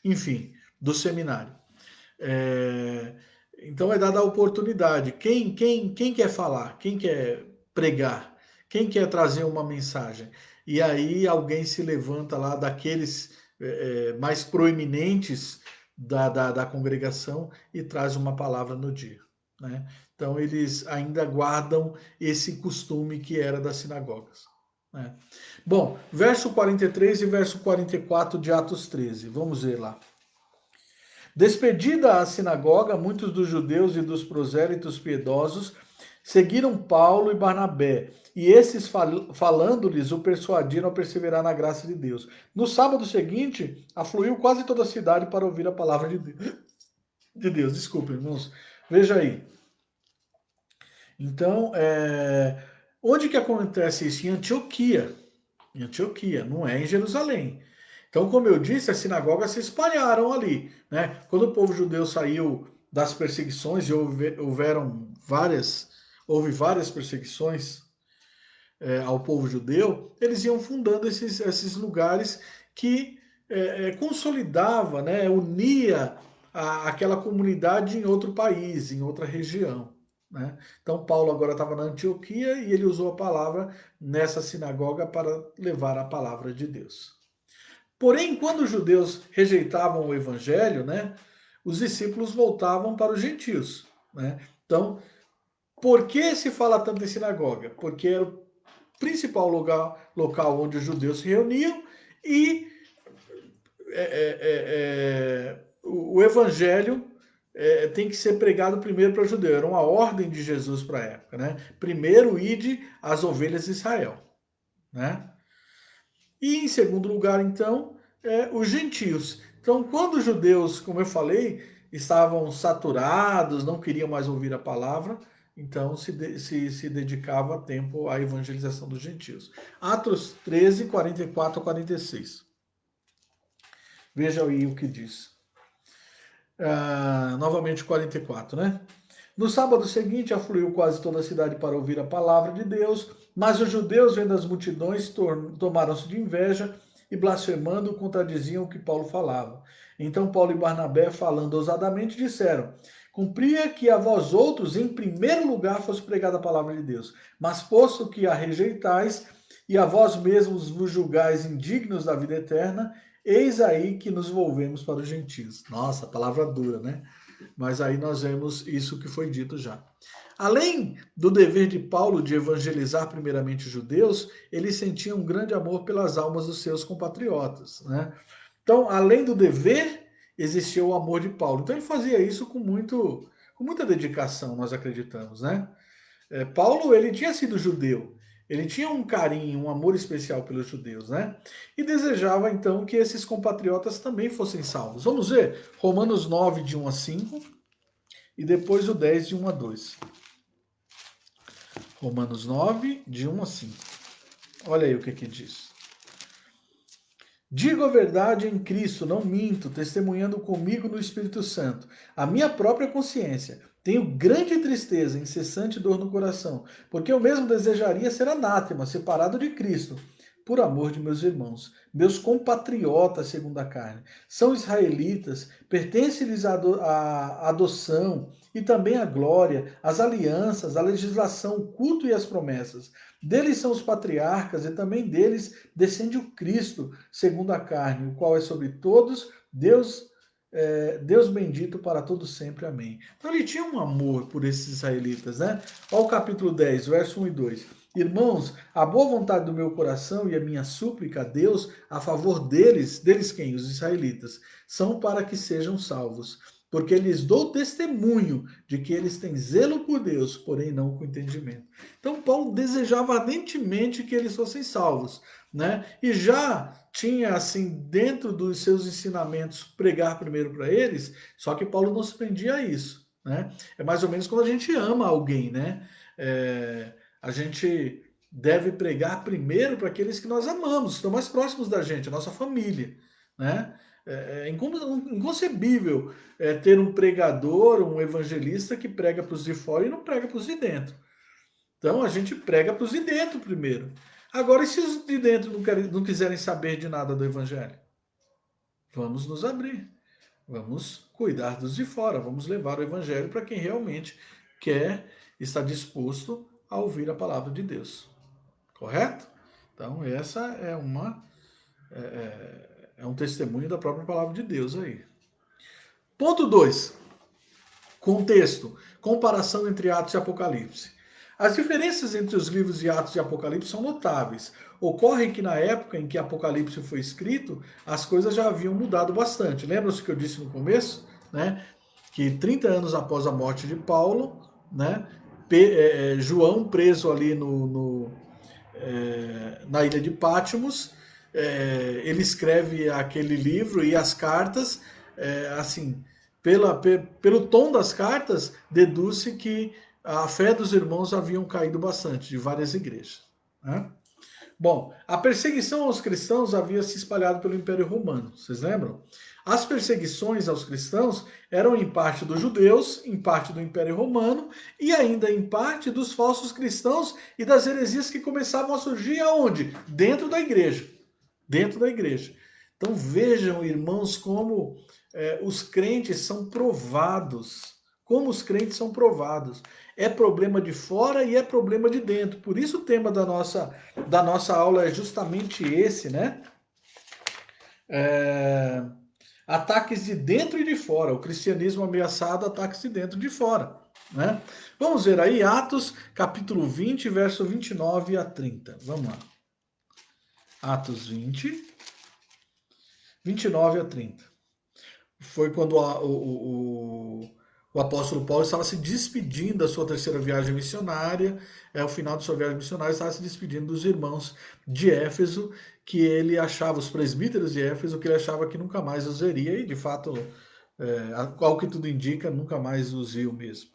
enfim, do seminário. É, então é dada a oportunidade. Quem quer falar? Quem quer pregar? Quem quer trazer uma mensagem? E aí alguém se levanta lá daqueles mais proeminentes da congregação e traz uma palavra no dia, né? Então eles ainda guardam esse costume que era das sinagogas, né? Bom, verso 43 e verso 44 de Atos 13. Vamos ver lá. Despedida a sinagoga, muitos dos judeus e dos prosélitos piedosos Seguiram Paulo e Barnabé, e esses falando-lhes o persuadiram a perseverar na graça de Deus. No sábado seguinte, afluiu quase toda a cidade para ouvir a palavra de Deus. Desculpa, irmãos. Veja aí. Então, onde que acontece isso? Em Antioquia. Em Antioquia, não é em Jerusalém. Então, como eu disse, as sinagogas se espalharam ali, né? Quando o povo judeu saiu das perseguições, e houve várias perseguições ao povo judeu, eles iam fundando esses lugares que consolidava, né, unia aquela comunidade em outro país, em outra região. Né? Então Paulo agora estava na Antioquia e ele usou a palavra nessa sinagoga para levar a palavra de Deus. Porém, quando os judeus rejeitavam o evangelho, né, os discípulos voltavam para os gentios. Né? Então, por que se fala tanto em sinagoga? Porque era o principal local onde os judeus se reuniam e o evangelho tem que ser pregado primeiro para o judeu. Era uma ordem de Jesus para a época. Né? Primeiro, ide as ovelhas de Israel. Né? E em segundo lugar, então, os gentios. Então, quando os judeus, como eu falei, estavam saturados, não queriam mais ouvir a palavra, então se dedicava tempo à evangelização dos gentios. Atos 13, 44 a 46. Veja aí o que diz. Novamente 44, né? No sábado seguinte, afluiu quase toda a cidade para ouvir a palavra de Deus, mas os judeus, vendo as multidões, tomaram-se de inveja e, blasfemando, contradiziam o que Paulo falava. Então Paulo e Barnabé, falando ousadamente, disseram: cumpria que a vós outros, em primeiro lugar, fosse pregada a palavra de Deus. Mas posto que a rejeitais e a vós mesmos vos julgais indignos da vida eterna, eis aí que nos volvemos para os gentios. Nossa, palavra dura, né? Mas aí nós vemos isso que foi dito já. Além do dever de Paulo de evangelizar primeiramente os judeus, ele sentia um grande amor pelas almas dos seus compatriotas. Né? Então, além do dever, existia o amor de Paulo. Então, ele fazia isso com muita dedicação, nós acreditamos. Né? Paulo, ele tinha sido judeu, ele tinha um carinho, um amor especial pelos judeus, né? E desejava então que esses compatriotas também fossem salvos. Vamos ver Romanos 9, de 1 a 5, e depois o 10, de 1 a 2. Romanos 9, de 1 a 5. Olha aí o que diz. Digo a verdade em Cristo, não minto, testemunhando comigo no Espírito Santo, a minha própria consciência. Tenho grande tristeza, incessante dor no coração, porque eu mesmo desejaria ser anátema, separado de Cristo, por amor de meus irmãos, meus compatriotas segundo a carne. São israelitas, pertence-lhes a adoção e também a glória, as alianças, a legislação, o culto e as promessas. Deles são os patriarcas e também deles descende o Cristo, segundo a carne, o qual é sobre todos, Deus bendito para todos sempre. Amém. Então ele tinha um amor por esses israelitas, né? Olha o capítulo 10, verso 1 e 2. Irmãos, a boa vontade do meu coração e a minha súplica a Deus a favor deles quem? Os israelitas, são para que sejam salvos. Porque lhes dou testemunho de que eles têm zelo por Deus, porém não com entendimento. Então Paulo desejava ardentemente que eles fossem salvos, né? E já tinha assim dentro dos seus ensinamentos pregar primeiro para eles, só que Paulo não se prendia a isso, né? É mais ou menos quando a gente ama alguém, né? A gente deve pregar primeiro para aqueles que nós amamos, que estão mais próximos da gente, a nossa família, né? É inconcebível ter um pregador, um evangelista que prega para os de fora e não prega para os de dentro. Então a gente prega para os de dentro primeiro. Agora, e se os de dentro não quiserem saber de nada do evangelho? Vamos nos abrir. Vamos cuidar dos de fora. Vamos levar o evangelho para quem realmente quer, está disposto a ouvir a palavra de Deus. Correto? Então, essa é um testemunho da própria palavra de Deus aí. Ponto 2. Contexto. Comparação entre Atos e Apocalipse. As diferenças entre os livros de Atos e Apocalipse são notáveis. Ocorre que na época em que Apocalipse foi escrito, as coisas já haviam mudado bastante. Lembra-se que eu disse no começo? Né? Que 30 anos após a morte de Paulo, né, João preso ali na ilha de Patmos, ele escreve aquele livro e as cartas, assim, pelo tom das cartas, deduz-se que a fé dos irmãos haviam caído bastante, de várias igrejas. Né? Bom, a perseguição aos cristãos havia se espalhado pelo Império Romano, vocês lembram? As perseguições aos cristãos eram em parte dos judeus, em parte do Império Romano e ainda em parte dos falsos cristãos e das heresias que começavam a surgir aonde? Dentro da igreja. Dentro da igreja. Então vejam, irmãos, como os crentes são provados. Como os crentes são provados. É problema de fora e é problema de dentro. Por isso o tema da nossa aula é justamente esse, né? Ataques de dentro e de fora. O cristianismo ameaçado, ataques de dentro e de fora. Né? Vamos ver aí Atos, capítulo 20, verso 29 a 30. Vamos lá. Atos 20, 29 a 30. Foi quando o apóstolo Paulo estava se despedindo da sua terceira viagem missionária, o final da sua viagem missionária, estava se despedindo dos irmãos de Éfeso, que ele achava, os presbíteros de Éfeso, que ele achava que nunca mais os veria, e de fato, ao que tudo indica, nunca mais os viu mesmo.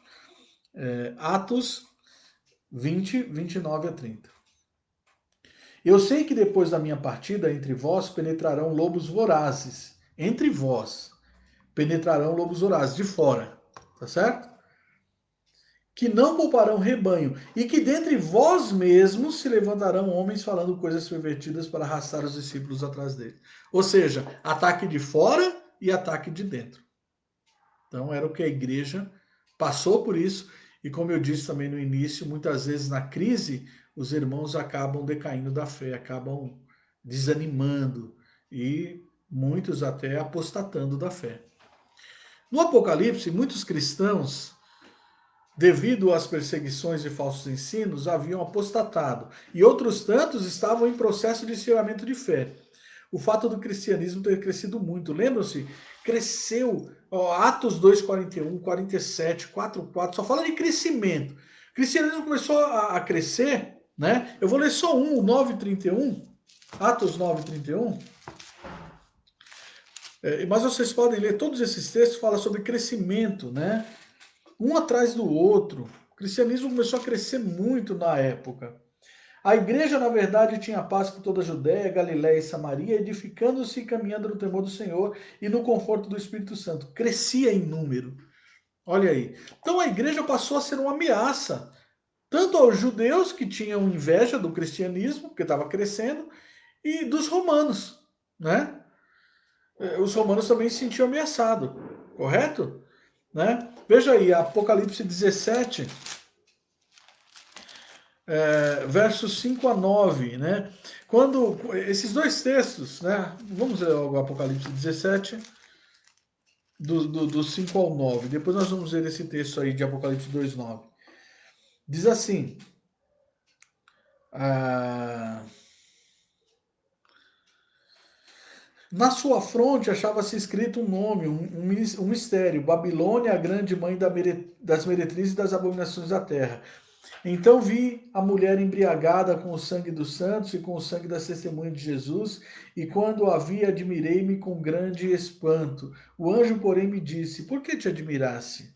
Atos 20, 29 a 30. Eu sei que depois da minha partida entre vós penetrarão lobos vorazes, entre vós penetrarão lobos vorazes, de fora, tá certo? Que não pouparão rebanho, e que dentre vós mesmos se levantarão homens falando coisas pervertidas para arrastar os discípulos atrás dele. Ou seja, ataque de fora e ataque de dentro. Então era o que a igreja passou por isso, e como eu disse também no início, muitas vezes na crise, os irmãos acabam decaindo da fé, acabam desanimando, e muitos até apostatando da fé. No Apocalipse, muitos cristãos, devido às perseguições e falsos ensinos, haviam apostatado, e outros tantos estavam em processo de esfriamento de fé. O fato do cristianismo ter crescido muito, lembram-se? Cresceu, Atos 2:41, 47, 4:4, só fala de crescimento. O cristianismo começou a crescer, né? Eu vou ler só um, 9:31, Atos 9:31. Mas vocês podem ler todos esses textos, fala sobre crescimento, né? Um atrás do outro. O cristianismo começou a crescer muito na época. A igreja, na verdade, tinha paz por toda a Judéia, Galiléia e Samaria, edificando-se e caminhando no temor do Senhor e no conforto do Espírito Santo. Crescia em número. Olha aí. Então a igreja passou a ser uma ameaça, tanto aos judeus, que tinham inveja do cristianismo, porque estava crescendo, e dos romanos, né? Os romanos também se sentiam ameaçados, correto? Né? Veja aí, Apocalipse 17, versos 5 a 9, né? Quando esses dois textos, né? Vamos ler logo o Apocalipse 17, do 5 ao 9. Depois nós vamos ver esse texto aí de Apocalipse 2, 9. Diz assim: ah, na sua fronte achava-se escrito um nome, um mistério: Babilônia, a grande mãe das meretrizes e das abominações da terra. Então vi a mulher embriagada com o sangue dos santos e com o sangue das testemunhas de Jesus, e quando a vi, admirei-me com grande espanto. O anjo, porém, me disse: por que te admirasse?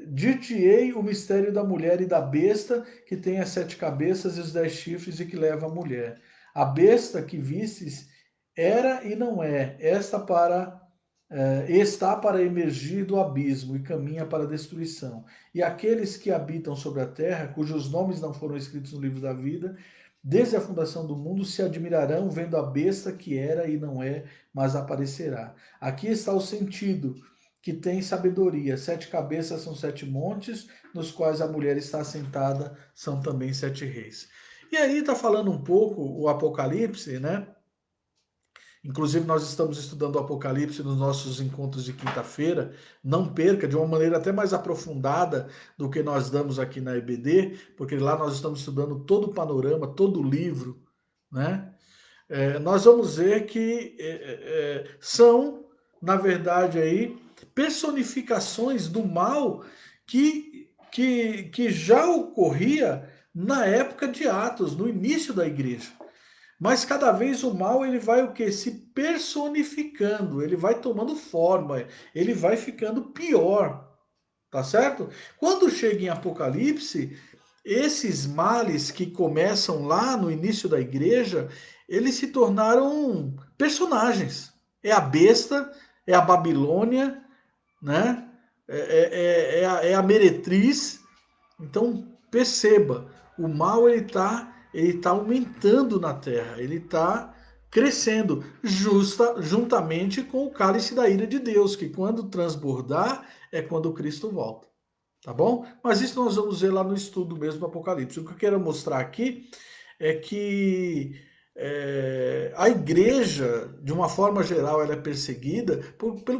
Dir-te-ei o mistério da mulher e da besta, que tem as 7 cabeças e os 10 chifres, e que leva a mulher. A besta que vistes era e não é, está para emergir do abismo e caminha para a destruição. E aqueles que habitam sobre a terra, cujos nomes não foram escritos no livro da vida, desde a fundação do mundo, se admirarão vendo a besta que era e não é, mas aparecerá. Aqui está o sentido, que tem sabedoria. 7 cabeças são 7 montes, nos quais a mulher está assentada, são também 7 reis. E aí está falando um pouco o Apocalipse, né? Inclusive, nós estamos estudando o Apocalipse nos nossos encontros de quinta-feira. Não perca, de uma maneira até mais aprofundada do que nós damos aqui na EBD, porque lá nós estamos estudando todo o panorama, todo o livro, né? Nós vamos ver que são, na verdade, aí, personificações do mal que já ocorria na época de Atos, no início da igreja. Mas cada vez o mal ele vai o quê? Se personificando, ele vai tomando forma, ele vai ficando pior, tá certo? Quando chega em Apocalipse, esses males que começam lá no início da igreja, eles se tornaram personagens. É a besta, é a Babilônia, né? É a meretriz. Então perceba, o mal ele tá aumentando na terra, ele está crescendo, juntamente com o cálice da ira de Deus, que quando transbordar é quando Cristo volta. Tá bom? Mas isso nós vamos ver lá no estudo mesmo do Apocalipse. O que eu quero mostrar aqui é que a igreja, de uma forma geral, ela é perseguida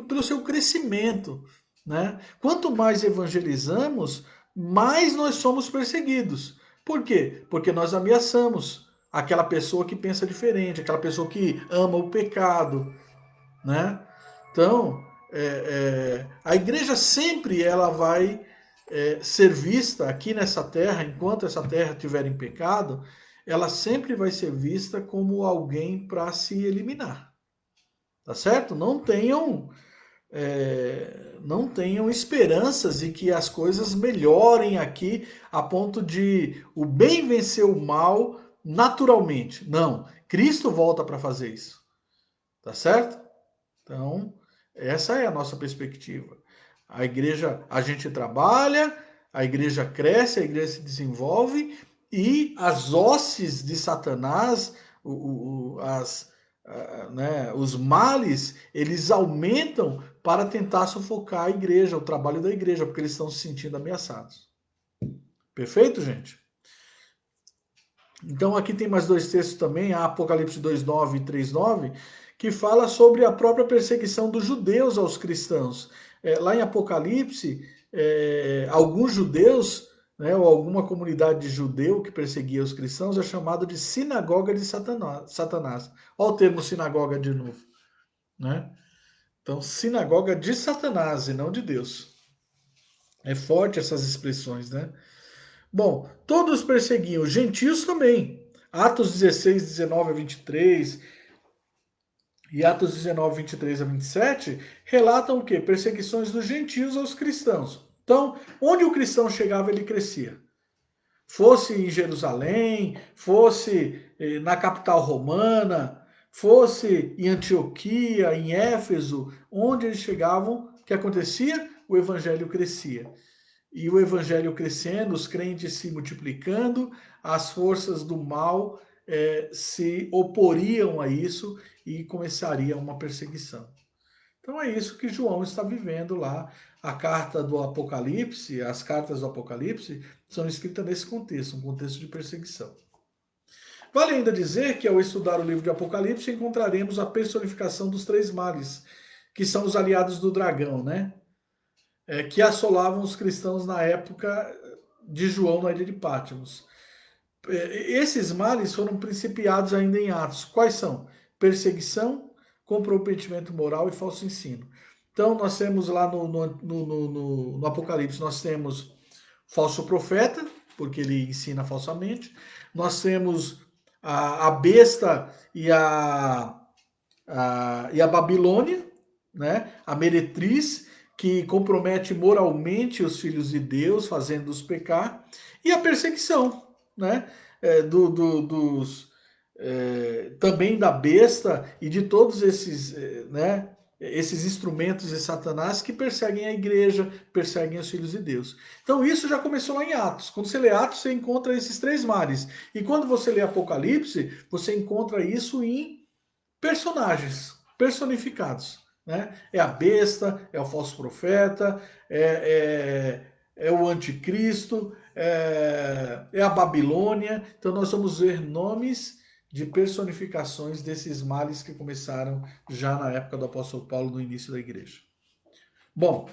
pelo seu crescimento. Né? Quanto mais evangelizamos, mais nós somos perseguidos. Por quê? Porque nós ameaçamos aquela pessoa que pensa diferente, aquela pessoa que ama o pecado. Né? Então, a igreja sempre ela vai ser vista aqui nessa terra, enquanto essa terra estiver em pecado, ela sempre vai ser vista como alguém para se eliminar. Tá certo? Não tenham esperanças de que as coisas melhorem aqui a ponto de o bem vencer o mal naturalmente. Não. Cristo volta para fazer isso. Tá certo? Então, essa é a nossa perspectiva. A igreja, a gente trabalha, a igreja cresce, a igreja se desenvolve e as hostes de Satanás, né, os males, eles aumentam para tentar sufocar a igreja, o trabalho da igreja, porque eles estão se sentindo ameaçados. Perfeito, gente? Então aqui tem mais dois textos também, a Apocalipse 2:9 e 3:9, que fala sobre a própria perseguição dos judeus aos cristãos. Lá em Apocalipse, alguns judeus, né, ou alguma comunidade de judeu que perseguia os cristãos é chamado de sinagoga de Satanás. Olha o termo sinagoga de novo. Né? Então, sinagoga de Satanás e não de Deus. É forte essas expressões, né? Bom, todos perseguiam, os gentios também. Atos 16, 19 a 23 e Atos 19, 23 a 27 relatam o quê? Perseguições dos gentios aos cristãos. Então, onde o cristão chegava, ele crescia. Fosse em Jerusalém, fosse na capital romana, fosse em Antioquia, em Éfeso, onde eles chegavam, o que acontecia? O evangelho crescia. E o evangelho crescendo, os crentes se multiplicando, as forças do mal se oporiam a isso e começaria uma perseguição. Então é isso que João está vivendo lá. A carta do Apocalipse, as cartas do Apocalipse, são escritas nesse contexto, um contexto de perseguição. Vale ainda dizer que ao estudar o livro de Apocalipse encontraremos a personificação dos três males, que são os aliados do dragão, né? Que assolavam os cristãos na época de João na ilha de Patmos. Esses males foram principiados ainda em Atos. Quais são? Perseguição, comprometimento moral e falso ensino. Então, nós temos lá no Apocalipse, nós temos falso profeta, porque ele ensina falsamente. Nós temos a besta e a Babilônia, né? A meretriz, que compromete moralmente os filhos de Deus, fazendo-os pecar, e a perseguição, né? Também da besta e de todos esses, né? Esses instrumentos de Satanás que perseguem a igreja, perseguem os filhos de Deus. Então isso já começou lá em Atos. Quando você lê Atos, você encontra esses três males. E quando você lê Apocalipse, você encontra isso em personagens personificados. Né? É a besta, é o falso profeta, é o anticristo, é a Babilônia. Então nós vamos ver nomes de personificações desses males que começaram já na época do apóstolo Paulo, no início da igreja. Bom,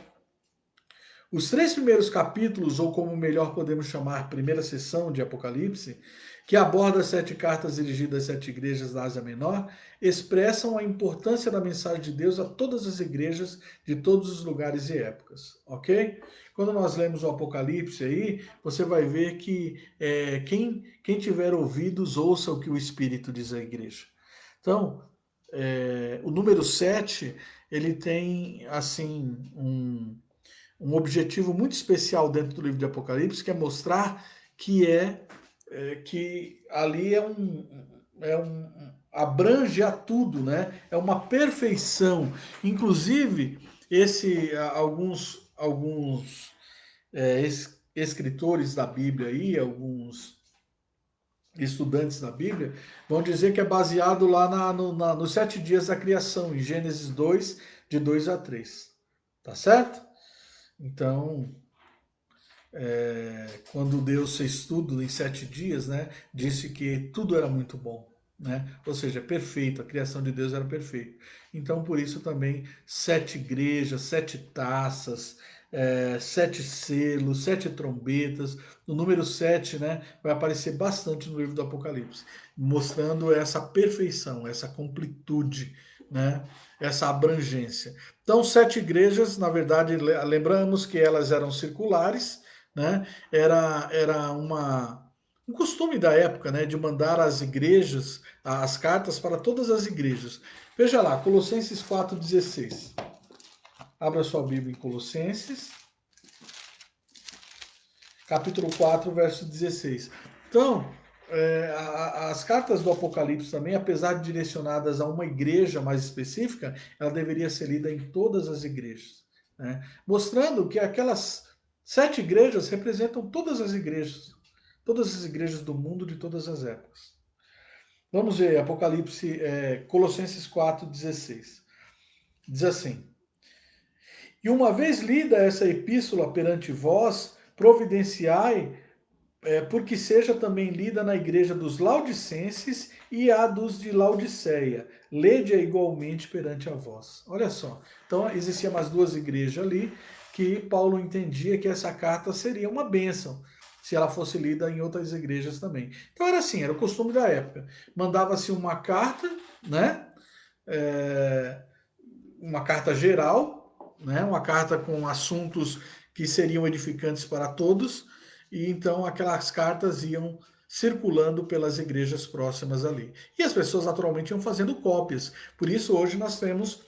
Os 3 primeiros capítulos, ou como melhor podemos chamar, primeira sessão de Apocalipse, que aborda as 7 cartas dirigidas às 7 igrejas da Ásia Menor, expressam a importância da mensagem de Deus a todas as igrejas de todos os lugares e épocas, ok? Quando nós lemos o Apocalipse aí, você vai ver que quem tiver ouvidos, ouça o que o Espírito diz à igreja. Então, o número 7, ele tem, assim, um objetivo muito especial dentro do livro de Apocalipse, que é mostrar que ali abrange a tudo, né? É uma perfeição. Inclusive, alguns escritores da Bíblia aí, alguns estudantes da Bíblia, vão dizer que é baseado lá nos 7 dias da criação, em Gênesis 2, de 2 a 3. Tá certo? Então, quando Deus fez tudo em 7 dias, né, disse que tudo era muito bom, né? Ou seja, perfeito, a criação de Deus era perfeita. Então, por isso também 7 igrejas, 7 taças, 7 selos, 7 trombetas. O número 7, né, vai aparecer bastante no livro do Apocalipse, mostrando essa perfeição, essa completude, né, essa abrangência. Então, 7 igrejas, na verdade, lembramos que elas eram circulares, né? Era um costume da época, né, de mandar as igrejas, as cartas para todas as igrejas. Veja lá, Colossenses 4,16. Abra sua Bíblia em Colossenses, capítulo 4, verso 16. Então, as cartas do Apocalipse também, apesar de direcionadas a uma igreja mais específica, ela deveria ser lida em todas as igrejas, né? Mostrando que aquelas 7 igrejas representam todas as igrejas do mundo de todas as épocas. Vamos ver, Apocalipse, Colossenses 4,16. Diz assim: E uma vez lida essa epístola perante vós, providenciai porque seja também lida na igreja dos Laodicenses e a dos de Laodiceia. Lede-a igualmente perante a vós. Olha só. Então, existiam mais 2 igrejas ali que Paulo entendia que essa carta seria uma bênção se ela fosse lida em outras igrejas também. Então era assim, era o costume da época. Mandava-se uma carta, né? Uma carta geral, né? Uma carta com assuntos que seriam edificantes para todos, e então aquelas cartas iam circulando pelas igrejas próximas ali. E as pessoas naturalmente iam fazendo cópias. Por isso hoje nós temos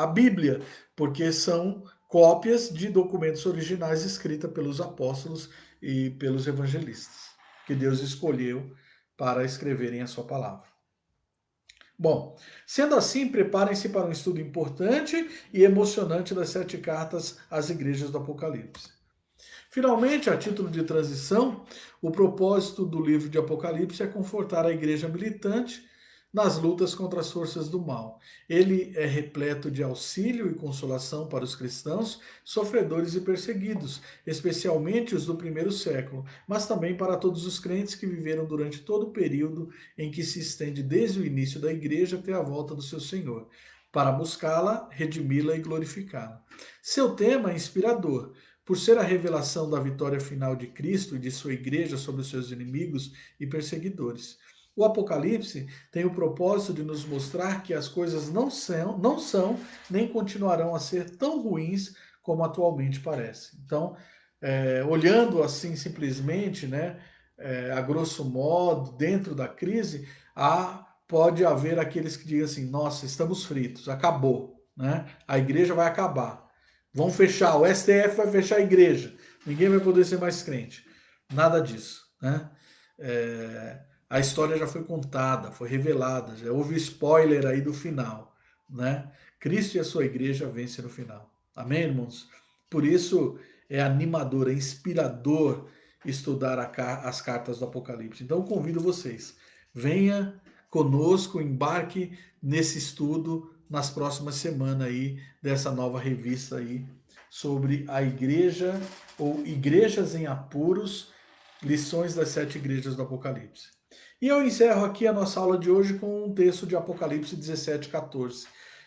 a Bíblia, porque são cópias de documentos originais escritas pelos apóstolos e pelos evangelistas, que Deus escolheu para escreverem a sua palavra. Bom, sendo assim, preparem-se para um estudo importante e emocionante das 7 cartas às igrejas do Apocalipse. Finalmente, a título de transição, o propósito do livro de Apocalipse é confortar a igreja militante nas lutas contra as forças do mal. Ele é repleto de auxílio e consolação para os cristãos, sofredores e perseguidos, especialmente os do primeiro século, mas também para todos os crentes que viveram durante todo o período em que se estende desde o início da igreja até a volta do seu Senhor, para buscá-la, redimi-la e glorificá-la. Seu tema é inspirador, por ser a revelação da vitória final de Cristo e de sua igreja sobre os seus inimigos e perseguidores. O Apocalipse tem o propósito de nos mostrar que as coisas não são nem continuarão a ser tão ruins como atualmente parece. Então, olhando assim simplesmente, né, a grosso modo, dentro da crise, pode haver aqueles que digam assim: nossa, estamos fritos, acabou, né? A igreja vai acabar. Vão fechar, o STF vai fechar a igreja, ninguém vai poder ser mais crente. Nada disso, né? A história já foi contada, foi revelada, já houve spoiler aí do final, né? Cristo e a sua igreja vencem no final. Amém, irmãos? Por isso é animador, é inspirador estudar as cartas do Apocalipse. Então convido vocês, venha conosco, embarque nesse estudo nas próximas semanas aí dessa nova revista aí sobre a igreja ou igrejas em apuros, lições das 7 igrejas do Apocalipse. E eu encerro aqui a nossa aula de hoje com um texto de Apocalipse 17:14,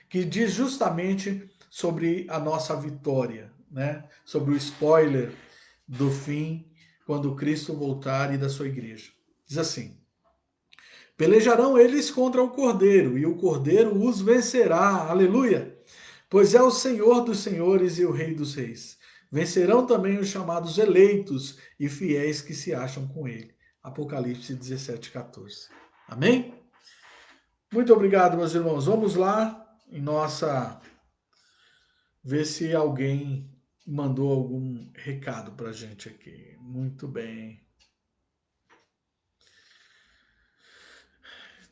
que diz justamente sobre a nossa vitória, né, sobre o spoiler do fim, quando Cristo voltar e da sua igreja. Diz assim: pelejarão eles contra o Cordeiro, e o Cordeiro os vencerá. Aleluia! Pois é o Senhor dos senhores e o Rei dos reis. Vencerão também os chamados eleitos e fiéis que se acham com ele. Apocalipse 17:14. Amém? Muito obrigado, meus irmãos. Vamos lá em nossa. Ver se alguém mandou algum recado para a gente aqui. Muito bem.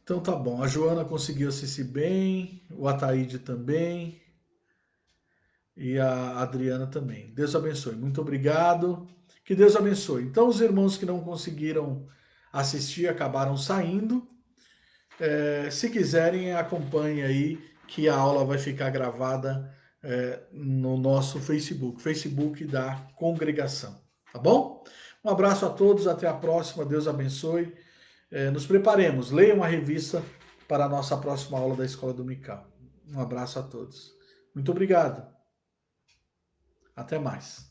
Então tá bom. A Joana conseguiu assistir bem, o Ataíde também e a Adriana também. Deus abençoe. Muito obrigado. Que Deus abençoe. Então os irmãos que não conseguiram assistir acabaram saindo. Se quiserem, acompanhe aí que a aula vai ficar gravada no nosso Facebook, Facebook da congregação. Tá bom? Um abraço a todos, até a próxima. Deus abençoe. Nos preparemos, leiam a revista para a nossa próxima aula da Escola Dominical. Um abraço a todos. Muito obrigado. Até mais.